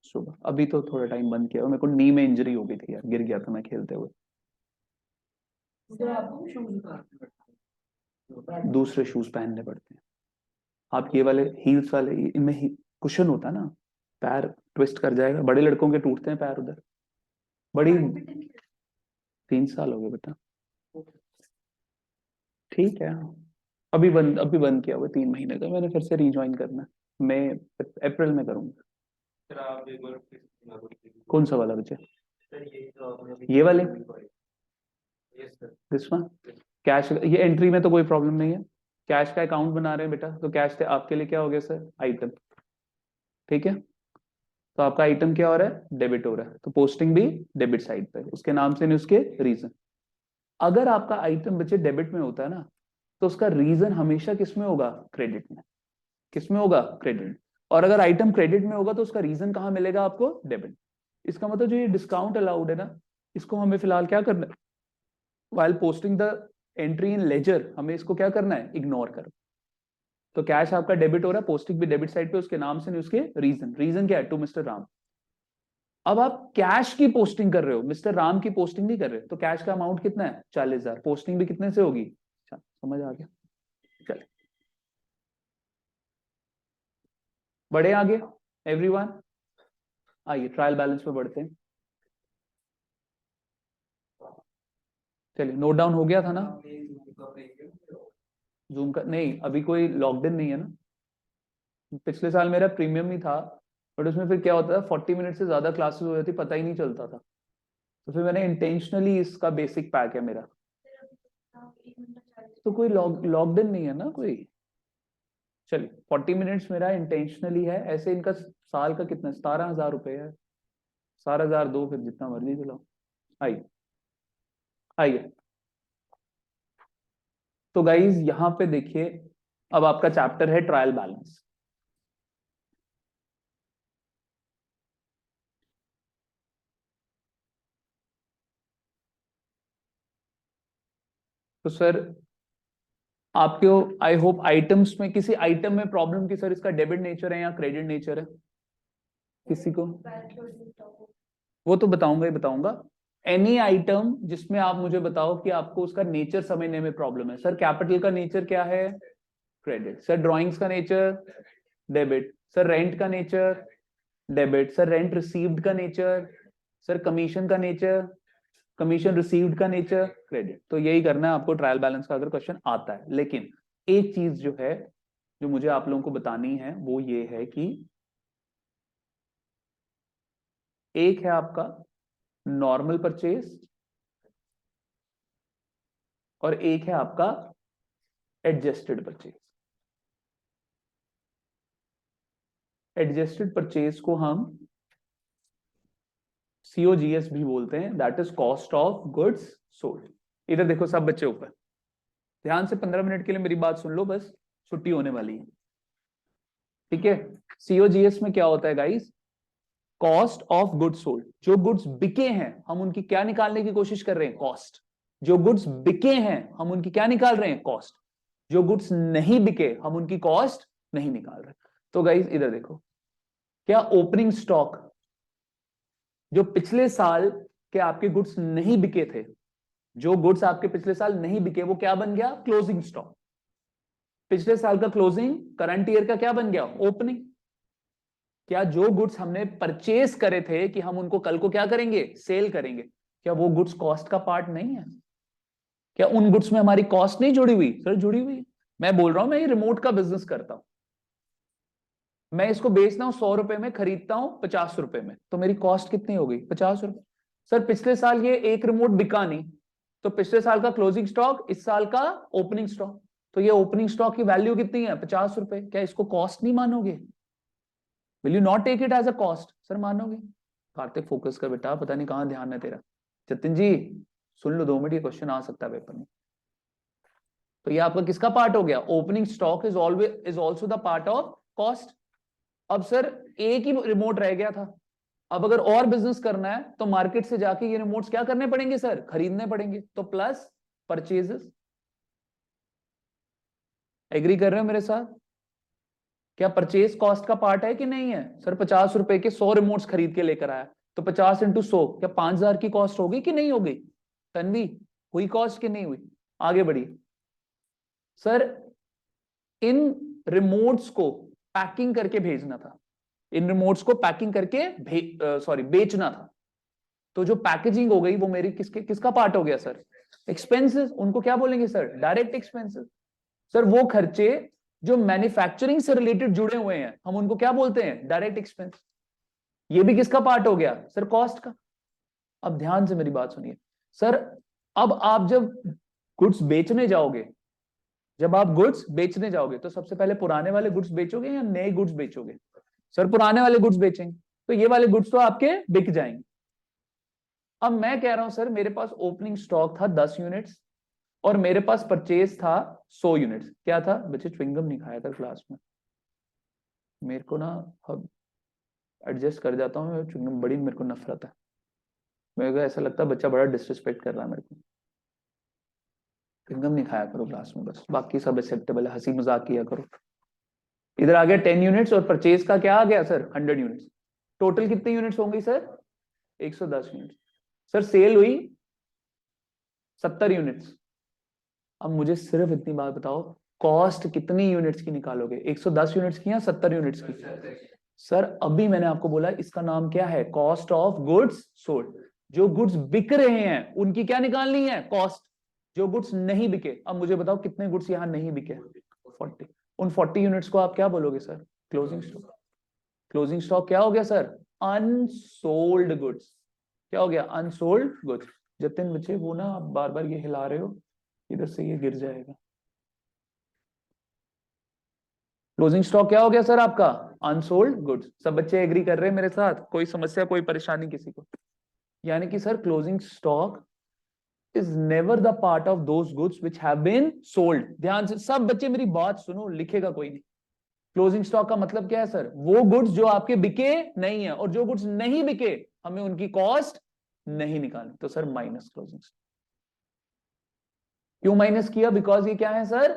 सुबह अभी तो थोड़ा टाइम बंद किया, मेरे को नी में इंजरी हो गई थी यार, गिर गया था मैं खेलते हुए। दूसरे शूज पहनने पड़ते हैं। आप ये वाले हील्स वाले, इनमें कुशन होता है ना, पैर ट्विस्ट कर जाएगा। बड़े लड़कों के टूटते हैं पैर उधर। बड़ी 3 साल हो गए बेटा। ठीक है, अभी बंद किया हुआ 3 महीने का, मैंने फिर से रिज्वाइन करना है। मैं अप्रैल में करूंगा। कौन सा वाला बच्चे? ये वाले, दिस वन कैश। ये एंट्री में तो कोई प्रॉब्लम नहीं है, कैश का अकाउंट बना रहे हैं बेटा, तो कैश आपके लिए क्या हो गया सर? आइटम। ठीक है, तो आपका आइटम क्या हो रहा है? डेबिट हो रहा है, तो पोस्टिंग भी डेबिट साइड पे, उसके नाम से नहीं उसके रीजन। अगर आपका आइटम बच्चे डेबिट में होता है ना, तो उसका रीजन हमेशा किस में होगा? क्रेडिट में। किस में होगा? क्रेडिट। और अगर आइटम क्रेडिट में होगा तो उसका रीजन कहां मिलेगा आपको? डेबिट। इसका मतलब जो ये डिस्काउंट अलाउड है ना, इसको हमें फिलहाल क्या करना है? while posting the entry in ledger, हमें इसको क्या करना है, इग्नोर करो। तो कैश आपका डेबिट हो रहा है, पोस्टिंग भी डेबिट साइड पे, उसके नाम से नहीं, उसके रीजन क्या है, टू मिस्टर राम। अब आप कैश की पोस्टिंग कर रहे हो, मिस्टर राम की पोस्टिंग नहीं कर रहे, तो कैश का अमाउंट कितना है, 40,000, पोस्टिंग भी कितने से होगी, अच्छा समझ आ गया। चलिए बढ़े आगे एवरीवन, आइए ट्रायल बैलेंस में बढ़ते हैं। चलिए नोट डाउन हो गया था ना,
आपने Zoom का प्रीमियम
जूम का नहीं, अभी कोई लॉकडाउन नहीं है ना। पिछले साल मेरा प्रीमियम ही था, बट उसमें फिर क्या होता था, 40 मिनट से ज्यादा क्लासेस हो जाती, पता ही नहीं चलता था, तो फिर मैंने इंटेंशनली, इसका बेसिक पैक है मेरा। तो कोई लॉकडाउन नहीं है ना कोई। चलिए 40 मिनट्स मेरा इंटेंशनली है, ऐसे इनका साल का कितना, 17,000 रुपये है, 17,000 दो, फिर जितना मर्जी चलाओ। आइए आइए, तो गाइज यहां पे देखिए, अब आपका चैप्टर है ट्रायल बैलेंस। तो सर आपके, आई होप आइटम्स में किसी आइटम में प्रॉब्लम की, सर इसका डेबिट नेचर है या क्रेडिट नेचर है, किसी को, वो तो बताऊंगा ही बताऊंगा। एनी आइटम जिसमें आप मुझे बताओ कि आपको उसका नेचर समझने में प्रॉब्लम है। सर कैपिटल का नेचर क्या है, क्रेडिट। सर ड्राइंग्स का नेचर डेबिट। सर रेंट का nature debit. Sir rent received का नेचर, सर कमीशन का नेचर, कमीशन रिसीव्ड का नेचर क्रेडिट। तो यही करना है आपको ट्रायल बैलेंस का अगर क्वेश्चन आता है। लेकिन एक चीज जो है, जो मुझे आप लोगों को बतानी है, वो ये है कि एक है आपका नॉर्मल परचेज और एक है आपका एडजस्टेड परचेज। एडजस्टेड परचेज को हम COGS भी बोलते हैं, that is cost of goods sold. इधर देखो सब बच्चे ऊपर, ध्यान से 15 मिनट के लिए मेरी बात सुन लो, बस छुट्टी होने वाली है, ठीक है। COGS में क्या होता है guys, cost of goods sold. जो गुड्स बिके हैं हम उनकी क्या निकालने की कोशिश कर रहे हैं, कॉस्ट। जो गुड्स बिके हैं हम उनकी क्या निकाल रहे हैं, कॉस्ट। जो गुड्स नहीं बिके हम उनकी कॉस्ट नहीं निकाल रहे। तो गाइस इधर देखो, क्या ओपनिंग स्टॉक, जो पिछले साल के आपके गुड्स नहीं बिके थे, जो गुड्स आपके पिछले साल नहीं बिके, वो क्या बन गया, क्लोजिंग स्टॉक। पिछले साल का क्लोजिंग करंट ईयर का क्या बन गया, ओपनिंग। क्या जो गुड्स हमने परचेज करे थे कि हम उनको कल को क्या करेंगे, सेल करेंगे, क्या वो गुड्स कॉस्ट का पार्ट नहीं है, क्या उन गुड्स में हमारी कॉस्ट नहीं जुड़ी हुई, सर जुड़ी हुई है। मैं बोल रहा हूं मैं ये रिमोट का बिजनेस करता हूं, मैं इसको बेचता हूं 100 रुपए में, खरीदता हूं 50 रुपए में, तो मेरी कॉस्ट कितनी हो गई, 50 रुपए। सर पिछले साल ये एक रिमोट बिका नहीं, तो पिछले साल का क्लोजिंग स्टॉक, इस साल का ओपनिंग स्टॉक, तो ये ओपनिंग स्टॉक की वैल्यू कितनी है, 50 रुपए। क्या इसको कॉस्ट नहीं मानोगे, will you not take it as a cost, sir मानोगे। कार्तिक फोकस कर बेटा, पता नहीं कहां ध्यान है तेरा। जतिन जी सुन लो 2 मिनट, ये क्वेश्चन आ सकता है पेपर में। तो ये आपका किसका पार्ट हो गया, opening stock is always is also the part of cost. अब सर एक ही रिमोट रह गया था, अब अगर और बिजनेस करना है तो मार्केट से जाके ये रिमोट्स क्या करने पड़ेंगे सर, खरीदने पड़ेंगे, तो प्लस परचेजेस। एग्री कर रहे हो मेरे साथ, क्या परचेज कॉस्ट का पार्ट है कि नहीं है। सर 50 रुपए के 100 रिमोट्स खरीद के लेकर आया, तो 50 × 100, क्या 5,000 की कॉस्ट होगी कि नहीं होगी, तन्वी हुई कॉस्ट कि नहीं हुई। आगे बढ़िए सर, इन रिमोट्स को पैकिंग करके भेजना था, इन रिमोट्स को पैकिंग करके बेचना था, तो जो पैकेजिंग हो गई वो मेरी किसका पार्ट हो गया सर, एक्सपेंसेस। उनको क्या बोलेंगे सर, डायरेक्ट एक्सपेंसेस। सर वो खर्चे जो मैन्युफैक्चरिंग से रिलेटेड जुड़े हुए हैं हम उनको क्या बोलते हैं, डायरेक्ट एक्सपेंस। ये भी किसका पार्ट हो गया सर, कॉस्ट का। अब ध्यान से मेरी बात सुनिए सर, अब आप जब गुड्स बेचने जाओगे, जब आप गुड्स बेचने जाओगे तो सबसे पहले पुराने वाले गुड्स बेचोगे या नए गुड्स बेचोगे, सर पुराने वाले गुड्स बेचेंगे, तो ये वाले गुड्स तो आपके बिक जाएंगे। अब मैं कह रहा हूं सर मेरे पास ओपनिंग स्टॉक था 10 यूनिट्स और मेरे पास परचेज था 100 यूनिट्स। क्या था बच्चे, च्युइंगम नहीं खाया था क्लास में, मेरे को ना अब एडजस्ट कर जाता हूँ, च्युइंगम बड़ी मेरे को नफरत है, मेरे को ऐसा लगता है बच्चा बड़ा डिसरिस्पेक्ट कर रहा है मेरे को। च्युइंगम नहीं खाया करो क्लास में, बस बाकी सब एक्सेप्टेबल है, हंसी मजाक किया करो। इधर आ गया 10 यूनिट्स और परचेज का क्या आ गया सर 100 यूनिट्स। टोटल कितने यूनिट्स होंगे सर 110 यूनिट्स। सर सेल हुई 70 यूनिट्स। अब मुझे सिर्फ इतनी बात बताओ, कॉस्ट कितनी यूनिट्स की निकालोगे, 110 यूनिट्स की या 70 यूनिट्स की? सर अभी मैंने आपको बोला इसका नाम क्या है, कॉस्ट ऑफ गुड्स सोल्ड। जो गुड्स बिक रहे हैं उनकी क्या निकालनी है, कॉस्ट। जो गुड्स नहीं बिके, अब मुझे बताओ कितने गुड्स यहां नहीं बिके, 40। उन 40 यूनिट्स को आप क्या बोलोगे sir, closing stock. Closing stock क्या हो गया सर, अनसोल्ड गुड्स। क्या हो गया, अनसोल्ड गुड्स। जतिन बच्चे वो ना आप बार बार ये हिला रहे हो, इधर से ये गिर जाएगा। क्लोजिंग स्टॉक क्या हो गया सर आपका, अनसोल्ड गुड्स। सब बच्चे एग्री कर रहे हैं मेरे साथ, कोई समस्या कोई परेशानी किसी को? यानी कि sir closing stock is never the part of those goods which have been sold। ध्यान से सब बच्चे मेरी बात सुनो, लिखेगा कोई नहीं। क्लोजिंग स्टॉक का मतलब क्या है सर, वो गुड्स जो आपके बिके नहीं है, और जो गुड्स नहीं बिके हमें उनकी कॉस्ट नहीं निकालनी, तो सर माइनस क्लोजिंग स्टॉक। क्यों माइनस किया, बिकॉज ये क्या है सर,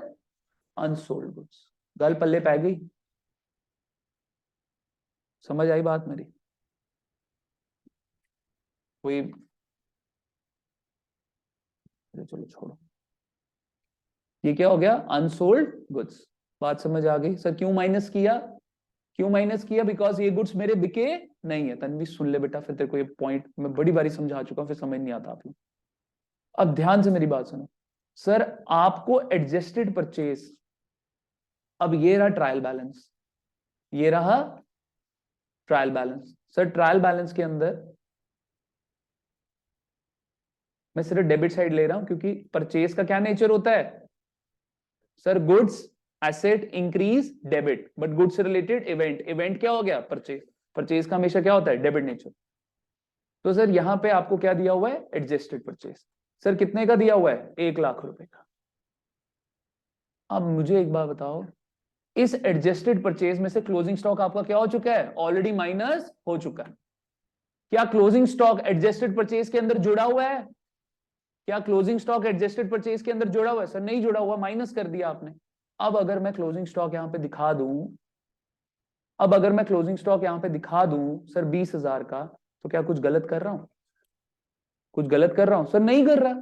अनसोल्ड गुड्स। गल पल्ले पै गई, समझ आई बात मेरी? कोई, चलो छोड़ो, ये क्या हो गया, अनसोल्ड गुड्स। बात समझ आ गई सर, क्यों माइनस किया, क्यों माइनस किया, बिकॉज ये गुड्स मेरे बिके नहीं है। तन्वी सुन ले बेटा, फिर तेरे को ये पॉइंट मैं बड़ी बारी समझा चुका हूं, फिर समझ नहीं आता आप लोग। अब ध्यान से मेरी बात सुनो सर, आपको एडजस्टेड परचेज, अब ये रहा ट्रायल बैलेंस, ये रहा trial balance. Sir trial balance के अंदर मैं सिर्फ डेबिट साइड ले रहा हूं, क्योंकि परचेज का क्या नेचर होता है sir, goods asset increase debit, but goods से रिलेटेड इवेंट, इवेंट क्या हो गया, परचेज। परचेज का हमेशा क्या होता है, डेबिट नेचर। तो सर यहां पे आपको क्या दिया हुआ है, एडजस्टेड परचेज। सर कितने का दिया हुआ है, 1 लाख रुपए का। अब मुझे एक बात बताओ, इस एडजस्टेड परचेज में से क्लोजिंग स्टॉक आपका क्या हो चुका है, ऑलरेडी माइनस हो चुका है। क्या क्लोजिंग स्टॉक एडजस्टेड परचेज के अंदर जुड़ा हुआ है, क्या क्लोजिंग स्टॉक एडजस्टेड परचेज के अंदर जुड़ा हुआ है? सर नहीं जुड़ा हुआ, माइनस कर दिया आपने। अब अगर मैं क्लोजिंग स्टॉक यहां पे दिखा दूं, अब अगर मैं क्लोजिंग स्टॉक यहां पे दिखा दूं सर 20,000 का, तो क्या कुछ गलत कर रहा हूं, कुछ गलत कर रहा हूं? सर नहीं कर रहा।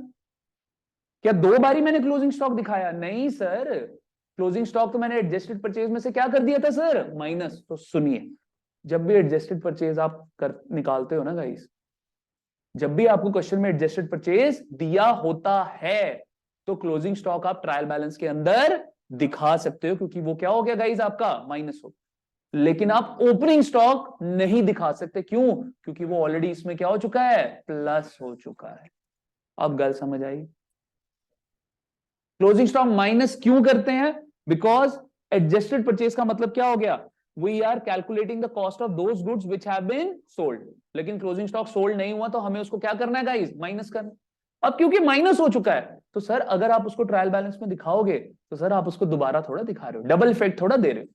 क्या 2 बारी मैंने क्लोजिंग स्टॉक दिखाया? नहीं सर, क्लोजिंग स्टॉक तो मैंने एडजस्टेड परचेज में से क्या कर दिया था सर, माइनस। तो सुनिए, जब भी एडजस्टेड परचेज आप कर निकालते हो ना गाइस, जब भी आपको क्वेश्चन में एडजस्टेड परचेज दिया होता है, तो क्लोजिंग स्टॉक आप ट्रायल बैलेंस के अंदर दिखा सकते हो, क्योंकि वो क्या हो गया गाइस आपका, माइनस हो। लेकिन आप ओपनिंग स्टॉक नहीं दिखा सकते, क्यों, क्योंकि वो ऑलरेडी इसमें क्या हो चुका है, प्लस हो चुका है। अब गल समझ आई? क्लोजिंग स्टॉक माइनस क्यों करते हैं, बिकॉज एडजस्टेड परचेज का मतलब क्या हो गया, we are calculating the cost of those goods which have been sold. लेकिन क्लोजिंग स्टॉक सोल्ड नहीं हुआ, तो हमें उसको क्या करना है गाइस, माइनस करना। अब क्योंकि माइनस हो चुका है, तो सर अगर आप उसको ट्रायल बैलेंस में दिखाओगे, तो सर आप उसको दोबारा थोड़ा दिखा रहे हो, डबल इफेक्ट थोड़ा दे रहे हो।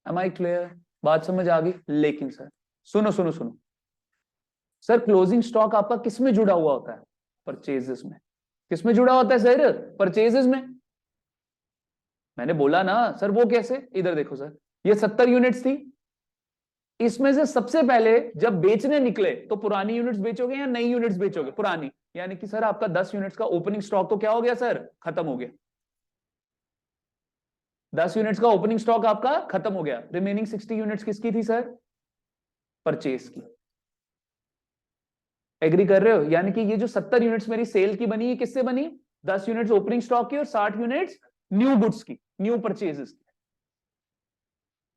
Am I clear? बात समझ आ गई? लेकिन सर सुनो सुनो सुनो, सर क्लोजिंग स्टॉक आपका किस में जुड़ा हुआ होता है, परचेजेस में। किस में जुड़ा होता है सर, परचेजेस में। मैंने बोला ना सर, वो कैसे, इधर देखो सर, ये 70 यूनिट्स थी, इसमें से सबसे पहले जब बेचने निकले, तो पुरानी यूनिट्स बेचोगे या नई यूनिट्स बेचोगे, पुरानी। यानी कि सर आपका 10 यूनिट्स का ओपनिंग स्टॉक तो क्या हो गया सर, खत्म हो गया। 10 यूनिट्स का ओपनिंग स्टॉक आपका खत्म हो गया। रिमेनिंग 60 यूनिट्स किसकी थी सर, परचेज की। एग्री कर रहे हो? यानी कि ये जो 70 यूनिट्स मेरी सेल की बनी है, किससे बनी, 10 यूनिट्स ओपनिंग स्टॉक की और 60 यूनिट्स न्यू गुड्स की, न्यू परचेजेस की।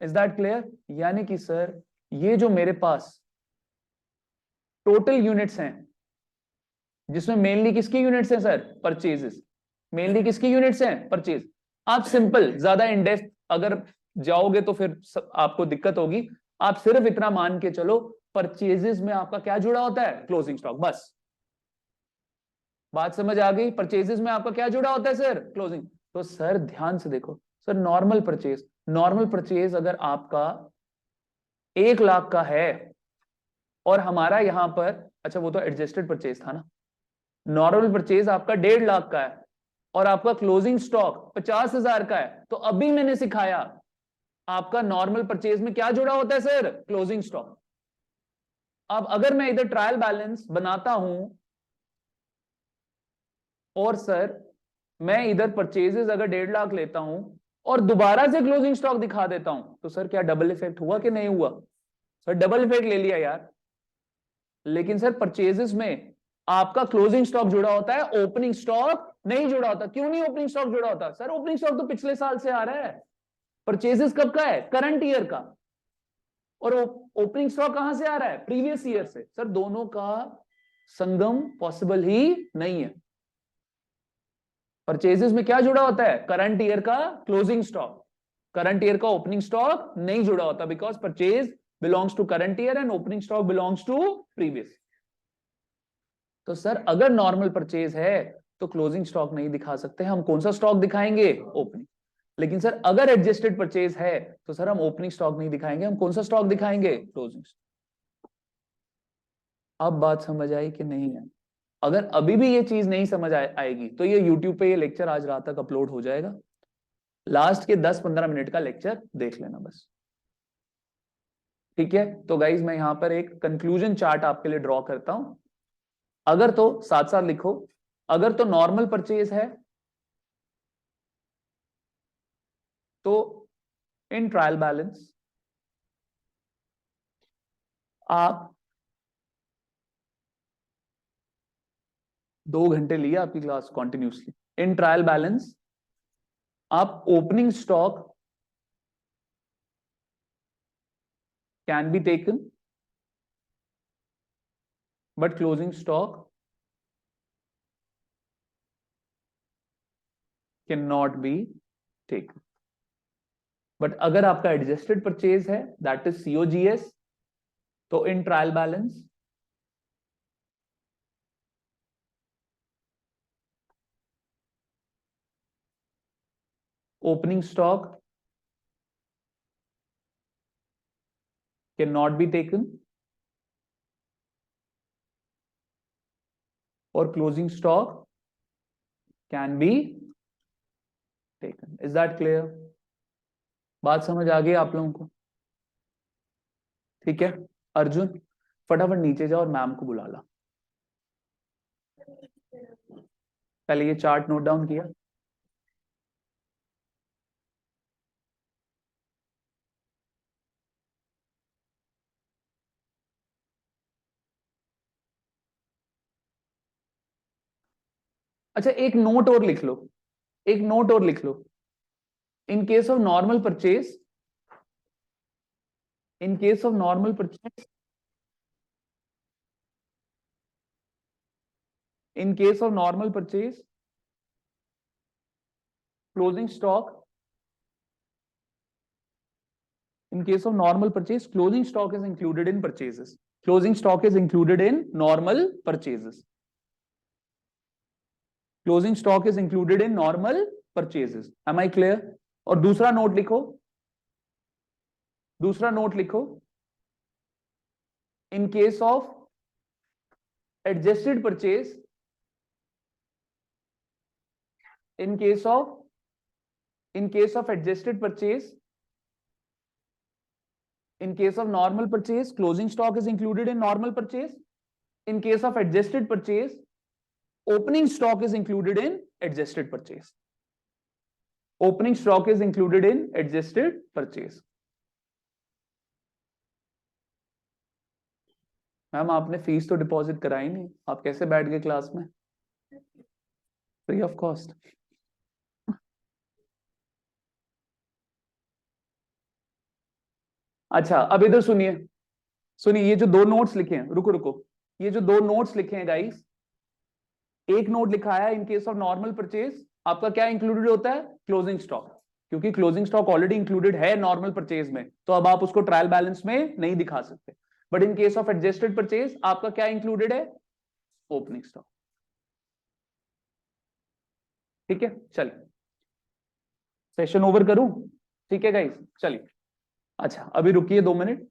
Is that clear? यानी कि सर ये जो मेरे पास टोटल यूनिट्स हैं, जिसमें मेनली किसकी यूनिट्स हैं सर, परचेजेस। मेनली किसकी यूनिट्स हैं, परचेज। आप सिंपल, ज्यादा इन डेप्थ अगर जाओगे तो फिर आपको दिक्कत होगी। आप सिर्फ इतना मान के चलो, परचेजेस में आपका क्या जुड़ा होता है, क्लोजिंग स्टॉक, बस। बात समझ आ गई? परचेजेस में आपका क्या जुड़ा होता है सर, क्लोजिंग। तो सर ध्यान से देखो sir, normal purchase, normal purchase अगर आपका 1 लाख का है, और हमारा यहां पर, अच्छा वो तो एडजस्टेड परचेज था ना, नॉर्मल परचेज आपका 1.5 लाख का है, और आपका क्लोजिंग स्टॉक 50,000 का है, तो अभी मैंने सिखाया आपका नॉर्मल परचेज में क्या जुड़ा होता है सर, क्लोजिंग स्टॉक। अब अगर मैं इधर ट्रायल बैलेंस बनाता हूं और सर मैं इधर परचेजेस अगर 1.5 लाख लेता हूं और दोबारा से क्लोजिंग स्टॉक दिखा देता हूं, तो सर क्या डबल इफेक्ट हुआ कि नहीं हुआ? सर डबल इफेक्ट ले लिया यार। लेकिन सर परचेजेस में आपका क्लोजिंग स्टॉक जुड़ा होता है, ओपनिंग स्टॉक नहीं जुड़ा होता। क्यों नहीं ओपनिंग स्टॉक जुड़ा होता? सर ओपनिंग स्टॉक तो पिछले साल से आ रहा है, परचेजेस कब का है, करंट ईयर का, और ओपनिंग स्टॉक कहां से आ रहा है, प्रीवियस ईयर से। सर दोनों का संगम पॉसिबल ही नहीं है। परचेजेस में क्या जुड़ा होता है, करंट ईयर का क्लोजिंग स्टॉक, करंट ईयर का ओपनिंग स्टॉक नहीं जुड़ा होता, because purchase belongs to current year and opening stock belongs to previous. तो सर अगर नॉर्मल परचेज है तो क्लोजिंग स्टॉक नहीं दिखा सकते, हम कौन सा स्टॉक दिखाएंगे, ओपनिंग। लेकिन सर अगर एडजस्टेड परचेज है तो सर हम ओपनिंग स्टॉक नहीं दिखाएंगे, हम कौन सा स्टॉक दिखाएंगे, क्लोजिंग स्टॉक। अब बात समझ आई कि नहीं है? अगर अभी भी ये चीज नहीं समझ आएगी तो ये यूट्यूब पे ये लेक्चर आज रात तक अपलोड हो जाएगा, लास्ट के 10-15 मिनट का लेक्चर देख लेना बस। ठीक है, तो गाइज मैं यहां पर एक कंक्लूजन चार्ट आपके लिए ड्रॉ करता हूं। अगर तो साथ साथ लिखो, अगर तो नॉर्मल परचेज है तो इन ट्रायल बैलेंस आप 2 घंटे लिए आपकी class continuously, in trial balance आप opening stock can be taken but closing stock can not be taken. But अगर आपका एडजस्टेड परचेज है, दैट इज सीओजीएस, तो in trial balance opening stock can not be taken और closing stock can be taken. Is that clear? बात समझ आ गई आप लोगों को? ठीक है, अर्जुन फटाफट नीचे जाओ और मैम को बुला ला। पहले ये चार्ट नोट डाउन किया? अच्छा एक नोट और लिख लो, एक नोट और लिख लो। In case of normal purchase, in case of normal purchase, in case of normal purchase closing stock, in case of normal purchase closing stock is included in purchases, closing stock is included in normal purchases, closing stock is included in normal purchases. am I clear? और दूसरा note लिखो, दूसरा note लिखो, in case of adjusted purchase, in case of, in case of adjusted purchase, in case of normal purchase closing stock is included in normal purchase, in case of adjusted purchase opening stock is included in adjusted purchase, opening stock is included in adjusted purchase. Ma'am आपने fees तो deposit कराई नहीं, आप कैसे बैठ गए class में? Free of cost. अच्छा अब इधर सुनिए, सुनिए ये जो 2 नोट्स लिखे हैं, रुको रुको, ये जो 2 नोट्स लिखे हैं गाइस, एक नोट लिखा है इन केस ऑफ नॉर्मल परचेज आपका क्या इंक्लूडेड होता है, क्लोजिंग स्टॉक, क्योंकि क्लोजिंग स्टॉक ऑलरेडी इंक्लूडेड है नॉर्मल परचेज में, तो अब आप उसको ट्रायल बैलेंस में नहीं दिखा सकते। But in case of adjusted purchase आपका क्या इंक्लूडेड है, ओपनिंग स्टॉक। ठीक है चलिए, सेशन ओवर करूं? ठीक है गाइस चलिए। अच्छा अभी रुकिए 2 मिनट,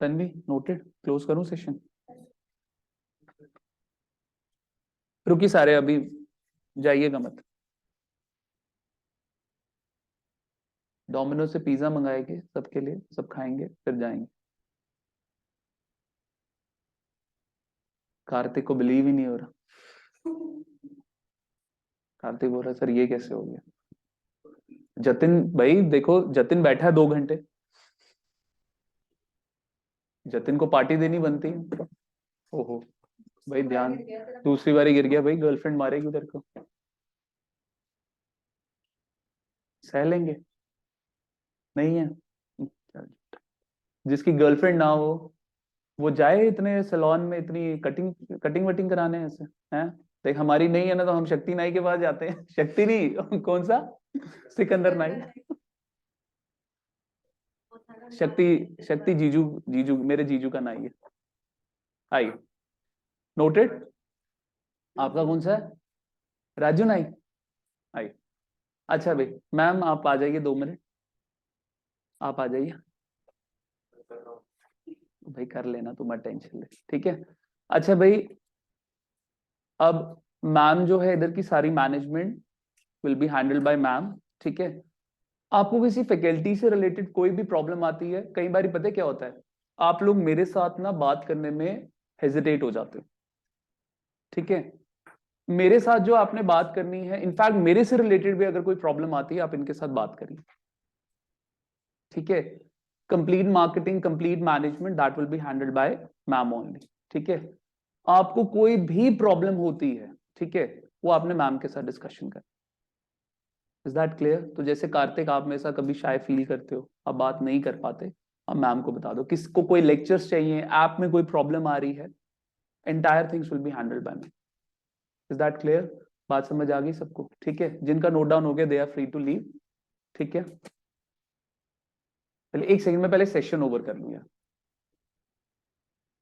तन्वी नोटेड, क्लोज करूं सेशन? रुकी सारे, अभी जाइएगा मत। डोमिनो से पिज्जा मंगाएंगे सबके लिए, सब खाएंगे फिर जाएंगे। कार्तिक को बिलीव ही नहीं हो रहा। कार्तिक बोल रहा सर ये कैसे हो गया। जतिन भाई देखो, जतिन बैठा है 2 घंटे, जतिन को पार्टी देनी बनती है। ओहो भाई ध्यान, दूसरी बारी गिर गया भाई, गर्लफ्रेंड मारेगी उधर को। सह लेंगे, नहीं है। जिसकी गर्लफ्रेंड ना हो वो जाए इतने सैलून में, इतनी कटिंग कटिंग वटिंग कराने ऐसे हैं। देख हमारी नहीं है ना, तो हम शक्ति नाई के पास जाते हैं। शक्ति नहीं, कौन सा, सिकंदर नाई। शक्ति जीजू, जीजू मेरे जीजू का नाई है। आई नोटेड। आपका कौन सा है, राजू नाई। आई अच्छा भाई, मैम आप आ जाइए 2 मिनट, आप आ जाइए भाई, कर लेना तुम टेंशन ले, ठीक है। अच्छा भाई, अब मैम जो है इधर की सारी management will be handled by ma'am, ठीक है। आपको किसी फैकल्टी से रिलेटेड कोई भी प्रॉब्लम आती है, कई बार पता है क्या होता है, आप लोग मेरे साथ ना बात करने में हेजिटेट हो जाते हो, ठीक है। मेरे साथ जो आपने बात करनी है, इनफैक्ट मेरे से रिलेटेड भी अगर कोई प्रॉब्लम आती है, आप इनके साथ बात करिए, ठीक है। Complete marketing, complete management that will be handled by ma'am only, ठीक है। आपको कोई भी प्रॉब्लम होती है, ठीक है, वो आपने मैम के साथ डिस्कशन कर। Is that clear. तो जैसे कार्तिक आप मेरे साथ कभी शाय फील करते हो, आप बात नहीं कर पाते, आप मैम को बता दो। किसको कोई लेक्चर्स चाहिए, ऐप में कोई प्रॉब्लम आ रही है, entire things will be handled by me. Is that clear, बात समझ आ गई सबको, ठीक है। जिनका नोट डाउन हो गया they are free to leave, ठीक है। पहले 1 सेकंड में पहले सेशन ओवर कर लूँ यार।